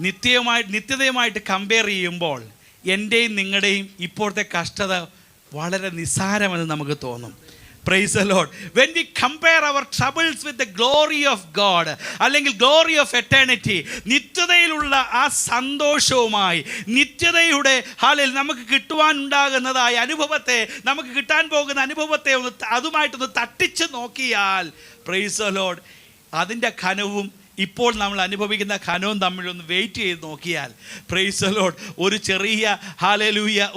നിത്യതയുമായിട്ട് കമ്പയർ ചെയ്യുമ്പോൾ എൻ്റെയും നിങ്ങളുടെയും ഇപ്പോഴത്തെ കഷ്ടത വളരെ നിസ്സാരമെന്ന് നമുക്ക് തോന്നും. Praise the Lord. When we compare our troubles with the glory of God, അല്ലെങ്കിൽ glory of eternity, നിത്യതയിലുള്ള ആ സന്തോഷവുമായി, നിത്യതയുടെ ഹാലിൽ നമുക്ക് കിട്ടുവാനുണ്ടാകുന്നതായ അനുഭവത്തെ, നമുക്ക് കിട്ടാൻ പോകുന്ന അനുഭവത്തെ അതുമായിട്ടൊന്ന് തട്ടിച്ച് നോക്കിയാൽ, praise the Lord, അതിൻ്റെ ഘനവും ഇപ്പോൾ നമ്മൾ അനുഭവിക്കുന്ന ഘനവും തമ്മിലൊന്ന് വെയിറ്റ് ചെയ്ത് നോക്കിയാൽ, പ്രൈസ് ദി ലോർഡ്, ഒരു ചെറിയ ഹല്ലേലൂയ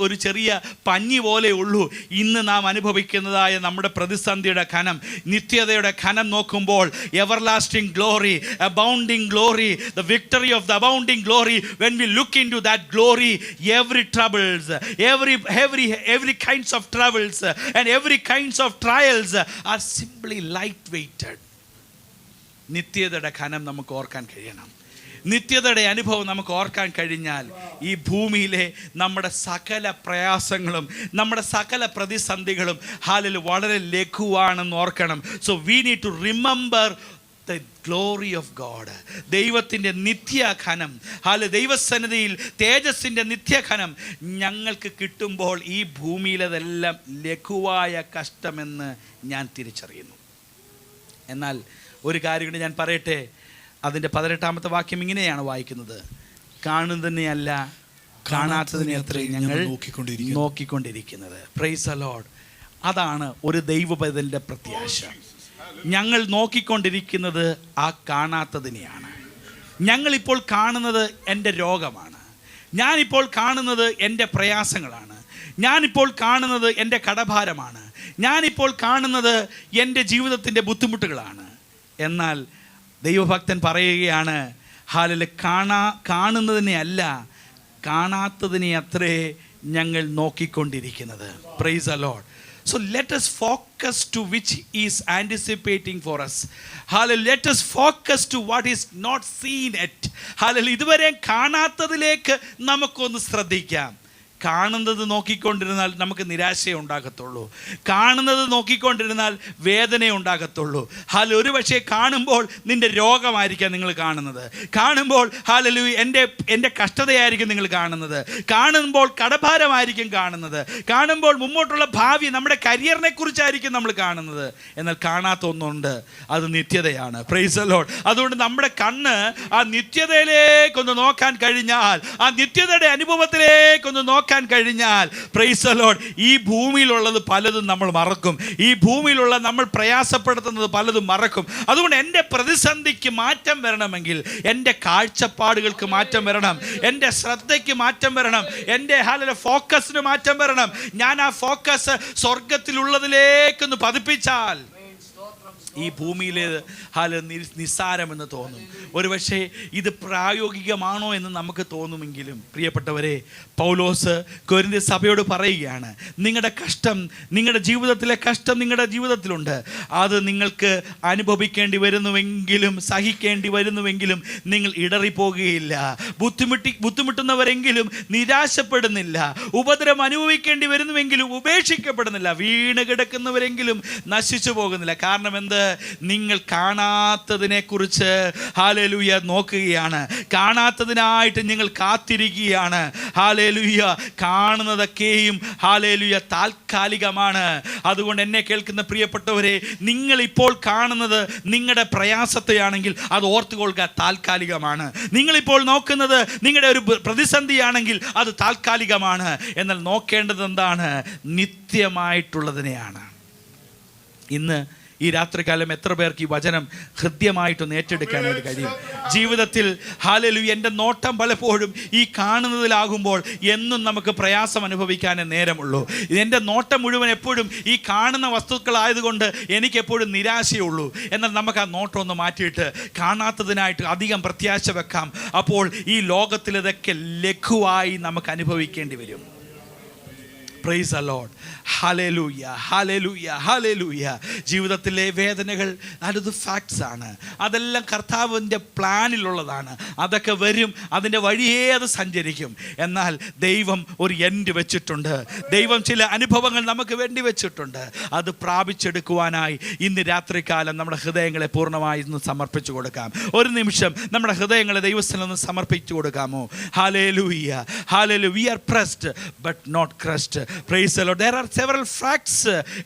ഒരു ചെറിയ പഞ്ഞി പോലെ ഉള്ളൂ ഇന്ന് നാം അനുഭവിക്കുന്നതായ നമ്മുടെ പ്രതിസന്ധിയുടെ ഘനം. നിത്യതയുടെ ഘനം നോക്കുമ്പോൾ everlasting glory, abounding glory, the victory of the abounding glory, when we look into that glory, every troubles, every kinds of troubles and every kinds of trials are simply light weighted. നിത്യതയുടെ ഘനം നമുക്ക് ഓർക്കാൻ കഴിയണം. നിത്യതയുടെ അനുഭവം നമുക്ക് ഓർക്കാൻ കഴിഞ്ഞാൽ ഈ ഭൂമിയിലെ നമ്മുടെ സകല പ്രയാസങ്ങളും നമ്മുടെ സകല പ്രതിസന്ധികളും വളരെ ലഘുവാണെന്ന് ഓർക്കണം. So we need to remember the glory of God. ദൈവത്തിൻ്റെ നിത്യഘനം, ദൈവസന്നിധിയിൽ തേജസ്സിൻ്റെ നിത്യഘനം ഞങ്ങൾക്ക് കിട്ടുമ്പോൾ ഈ ഭൂമിയിലതെല്ലാം ലഘുവായ കഷ്ടമെന്ന് ഞാൻ തിരിച്ചറിയുന്നു. എന്നാൽ ഒരു കാര്യം കൂടി ഞാൻ പറയട്ടെ. അതിൻ്റെ 18-ാമത്തെ വാക്യം ഇങ്ങനെയാണ് വായിക്കുന്നത്: കാണുന്നതിനെയല്ല കാണാത്തതിനെ അത്രേ ഞങ്ങൾ നോക്കിക്കൊണ്ടിരിക്കുന്നത്. Praise the Lord. അതാണ് ഒരു ദൈവപൈതലിൻ്റെ പ്രത്യാശ. ഞങ്ങൾ നോക്കിക്കൊണ്ടിരിക്കുന്നത് ആ കാണാത്തതിനെയാണ്. ഞങ്ങളിപ്പോൾ കാണുന്നത് എൻ്റെ രോഗമാണ്, ഞാനിപ്പോൾ കാണുന്നത് എൻ്റെ പ്രയാസങ്ങളാണ്, ഞാനിപ്പോൾ കാണുന്നത് എൻ്റെ കടഭാരമാണ്, ഞാനിപ്പോൾ കാണുന്നത് എൻ്റെ ജീവിതത്തിൻ്റെ ബുദ്ധിമുട്ടുകളാണ്. എന്നാൽ ദൈവഭക്തൻ പറയുകയാണ്, കാണുന്നതിനെ അല്ല കാണാത്തതിനെ അത്രേ ഞങ്ങൾ നോക്കിക്കൊണ്ടിരിക്കുന്നത്. Praise the Lord. So let us focus to which is anticipating for us. Hallelujah. Let us focus to what is not seen yet. Hallelujah. ഇതുവരെ കാണാത്തതിലേക്ക് നമുക്കൊന്ന് ശ്രദ്ധിക്കാം. കാണുന്നത് നോക്കിക്കൊണ്ടിരുന്നാൽ നമുക്ക് നിരാശയെ ഉണ്ടാകത്തുള്ളൂ. കാണുന്നത് നോക്കിക്കൊണ്ടിരുന്നാൽ വേദന ഉണ്ടാകത്തുള്ളൂ. ഒരു പക്ഷേ കാണുമ്പോൾ നിൻ്റെ രോഗമായിരിക്കാം നിങ്ങൾ കാണുന്നത്, കാണുമ്പോൾ എൻ്റെ കഷ്ടതയായിരിക്കും നിങ്ങൾ കാണുന്നത്, കാണുമ്പോൾ കടഭാരമായിരിക്കും കാണുന്നത്, കാണുമ്പോൾ മുമ്പോട്ടുള്ള ഭാവി നമ്മുടെ കരിയറിനെ കുറിച്ചായിരിക്കും നമ്മൾ കാണുന്നത്. എന്നാൽ കാണാത്ത ഒന്നുണ്ട്, അത് നിത്യതയാണ്. Price the Lord. അതുകൊണ്ട് നമ്മുടെ കണ്ണ് ആ നിത്യതയിലേക്കൊന്ന് നോക്കാൻ കഴിഞ്ഞാൽ, ആ നിത്യതയുടെ അനുഭവത്തിലേക്കൊന്ന് നോക്കാൻ കഴിഞ്ഞാൽ, പ്രൈസ് ദി ലോർഡ്, ഈ ഭൂമിയിലുള്ളത് പലതും നമ്മൾ മറക്കും. ഈ ഭൂമിയിലുള്ള നമ്മൾ പ്രയാസപ്പെടുത്തുന്നത് പലതും മറക്കും. അതുകൊണ്ട് എൻ്റെ പ്രതിസന്ധിക്ക് മാറ്റം വരണമെങ്കിൽ എൻ്റെ കാഴ്ചപ്പാടുകൾക്ക് മാറ്റം വരണം, എൻ്റെ ശ്രദ്ധയ്ക്ക് മാറ്റം വരണം, എൻ്റെ ഫോക്കസിന് മാറ്റം വരണം. ഞാൻ ആ ഫോക്കസ് സ്വർഗത്തിലുള്ളതിലേക്കൊന്ന് പതിപ്പിച്ചാൽ ഈ ഭൂമിയിലെ നിസ്സാരമെന്ന് തോന്നും. ഒരുപക്ഷെ ഇത് പ്രായോഗികമാണോ എന്ന് നമുക്ക് തോന്നുമെങ്കിലും, പ്രിയപ്പെട്ടവരെ, പൗലോസ് കൊരിന്ത്യർ സഭയോട് പറയുകയാണ്, നിങ്ങളുടെ കഷ്ടം, നിങ്ങളുടെ ജീവിതത്തിലെ കഷ്ടം നിങ്ങളുടെ ജീവിതത്തിലുണ്ട്. അത് നിങ്ങൾക്ക് അനുഭവിക്കേണ്ടി വരുന്നുവെങ്കിലും, സഹിക്കേണ്ടി വരുന്നുവെങ്കിലും നിങ്ങൾ ഇടറിപ്പോകുകയില്ല. ബുദ്ധിമുട്ടുന്നവരെങ്കിലും നിരാശപ്പെടുന്നില്ല. ഉപദ്രവം അനുഭവിക്കേണ്ടി വരുന്നുവെങ്കിലും ഉപേക്ഷിക്കപ്പെടുന്നില്ല. വീണ് കിടക്കുന്നവരെങ്കിലും നശിച്ചു പോകുന്നില്ല. കാരണം എന്ത്? നിങ്ങൾ കാണാത്തതിനെ കുറിച്ച് ഹല്ലേലൂയ നോക്കുകയാണ്. കാണാത്തതിനായിട്ട് നിങ്ങൾ കാത്തിരിക്കുകയാണ്. ഹല്ലേലൂയ. കാണുന്നതൊക്കെയും ഹല്ലേലൂയ താൽക്കാലികമാണ്. അതുകൊണ്ട് എന്നെ കേൾക്കുന്ന പ്രിയപ്പെട്ടവരെ, നിങ്ങൾ ഇപ്പോൾ കാണുന്നത് നിങ്ങളുടെ പ്രയാസത്തെയാണെങ്കിൽ അത് ഓർത്തുകൊള്ളുക, താൽക്കാലികമാണ്. നിങ്ങളിപ്പോൾ നോക്കുന്നത് നിങ്ങളുടെ ഒരു പ്രതിസന്ധിയാണെങ്കിൽ അത് താൽക്കാലികമാണ്. എന്നാൽ നോക്കേണ്ടത് എന്താണ്? നിത്യമായിട്ടുള്ളതിനെയാണ്. ഇന്ന് ഈ രാത്രികാലം എത്ര പേർക്ക് ഈ വചനം ഹൃദ്യമായിട്ടൊന്ന് ഏറ്റെടുക്കാനായിട്ട് കഴിയും? ജീവിതത്തിൽ ഹല്ലേലൂയ, എൻ്റെ നോട്ടം പലപ്പോഴും ഈ കാണുന്നതിലാകുമ്പോൾ എന്നും നമുക്ക് പ്രയാസം അനുഭവിക്കാനേ നേരമുള്ളൂ. എൻ്റെ നോട്ടം മുഴുവൻ എപ്പോഴും ഈ കാണുന്ന വസ്തുക്കളായതുകൊണ്ട് എനിക്കെപ്പോഴും നിരാശയുള്ളൂ. എന്നാൽ നമുക്ക് ആ നോട്ടം ഒന്ന് മാറ്റിയിട്ട് കാണാത്തതിനായിട്ട് അധികം പ്രത്യാശ വെക്കാം. അപ്പോൾ ഈ ലോകത്തിലിതൊക്കെ ലഘുവായി നമുക്ക് അനുഭവിക്കേണ്ടി വരും. Price the Lord. Hallelujah, hallelujah, hallelujah. ജീവിതത്തിലെ വേദനകൾ അത് ഫാക്ട്സ് ആണ്. അതെല്ലാം കർത്താവിൻ്റെ പ്ലാനിലുള്ളതാണ്. അതൊക്കെ വരും, അതിൻ്റെ വഴിയേ അത് സഞ്ചരിക്കും. എന്നാൽ ദൈവം ഒരു എൻഡ് വെച്ചിട്ടുണ്ട്. ദൈവം ചില അനുഭവങ്ങൾ നമുക്ക് വേണ്ടി വെച്ചിട്ടുണ്ട്. അത് പ്രാപിച്ചെടുക്കുവാനായി ഇന്ന് രാത്രികാലം നമ്മുടെ ഹൃദയങ്ങളെ പൂർണ്ണമായി ഒന്ന് സമർപ്പിച്ചു കൊടുക്കാം. ഒരു നിമിഷം നമ്മുടെ ഹൃദയങ്ങളെ ദൈവസ്ഥലം ഒന്ന് സമർപ്പിച്ചു കൊടുക്കാമോ? Hallelujah, hallelujah. We are pressed but not crushed. Praise the Lord. There are several facts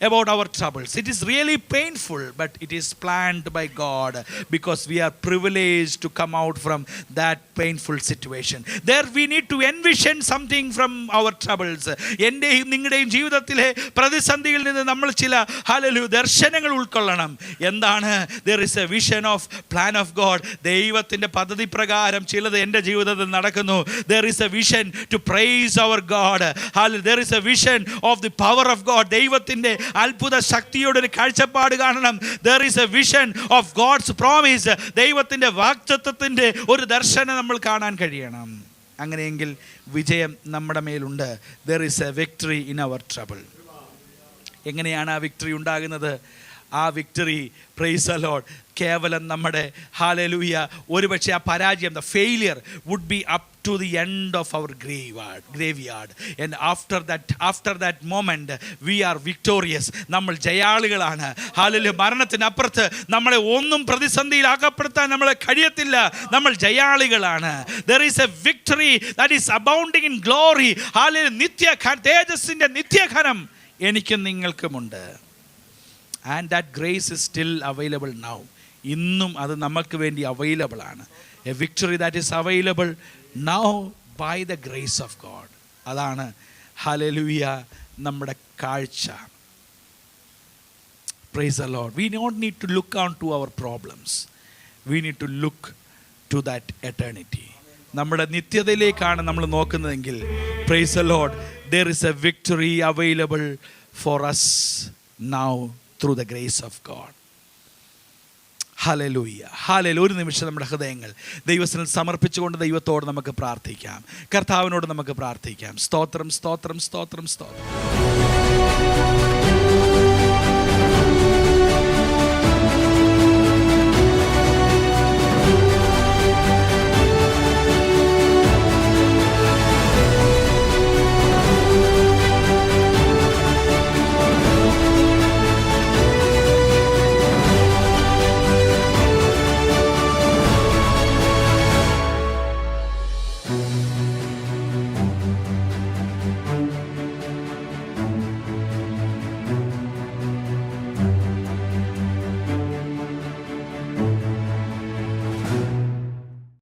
about our troubles. It is really painful, but it is planned by God because we are privileged to come out from that painful situation. There we need to envision something from our troubles. എൻ്റെയും നിങ്ങളുടെയും ജീവിതത്തിലെ പ്രതിസന്ധിയിൽ നിന്ന് നമ്മൾ ചില hallelujah ദർശനങ്ങൾ ഉൾക്കൊള്ളണം. എന്താണ്? There is a vision of plan of God. ദൈവത്തിൻ്റെ പദ്ധതി പ്രകാരം ചിലത് എൻ്റെ ജീവിതത്തിൽ നടക്കുന്നു. There is a vision to praise our God. Hallelujah. There is a vision of the power of God. ദൈവത്തിൻ്റെ അത്ഭുത ശക്തിയുടെ ഒരു കാഴ്ചപ്പാട് കാണണം. There is a vision of God's promise. ദൈവത്തിൻ്റെ വാഗ്ദത്തത്തിൻ്റെ ഒരു ദർശനം നമ്മൾ കാണാൻ കഴിയണം. അങ്ങനെയെങ്കിൽ വിജയം നമ്മുടെ മേലുണ്ട്. There is a victory in our trouble. എങ്ങനെയാണ് ആ വിക്ടറി ഉണ്ടാകുന്നത്? ആ വിക്ടറി, പ്രൈസ് ദി ലോർഡ്, കേവലം നമ്മുടെ ഹല്ലേലൂയ ഒരുപക്ഷെ ആ പരാജയം, the failure would be up to the end of our graveyard, and after that moment we are victorious. നമ്മൾ ജയാളികളാണ്. ഹല്ലേലൂയ. മരണത്തിനപ്പുറത്ത് നമ്മളെ ഒന്നും പ്രതിസന്ധിയിൽ അകപ്പെടുത്താൻ നമ്മളെ കഴിയത്തില്ല. നമ്മൾ ജയാളികളാണ്. There is a victory that is abounding in glory. Hallelujah. നിത്യ തേജസ്സിൻ്റെ നിത്യഘനം എനിക്കും നിങ്ങൾക്കുമുണ്ട്. And that grace is still available now. ഇന്നും അത് നമുക്ക് വേണ്ടി അവൈലബിൾ ആണ്. A victory that is available now by the grace of God. അതാണ് ഹല്ലേലൂയ നമ്മുടെ കാഴ്ച. Praise the Lord. We don't need to look on to our problems. We need to look to that eternity. നമ്മുടെ നിത്യതയിലേക്കാണ് നമ്മൾ നോക്കുന്നതെങ്കിൽ, praise the Lord, there is a victory available for us now through the grace of God. Hallelujah, hallelujah. ഒരു നിമിഷം നമ്മുടെ ഹൃദയങ്ങൾ ദൈവത്തിൽ സമർപ്പിച്ചുകൊണ്ട് ദൈവത്തോട് നമുക്ക് പ്രാർത്ഥിക്കാം. കർത്താവിനോട് നമുക്ക് പ്രാർത്ഥിക്കാം. സ്തോത്രം, സ്തോത്രം, സ്തോത്രം, സ്തോത്രം.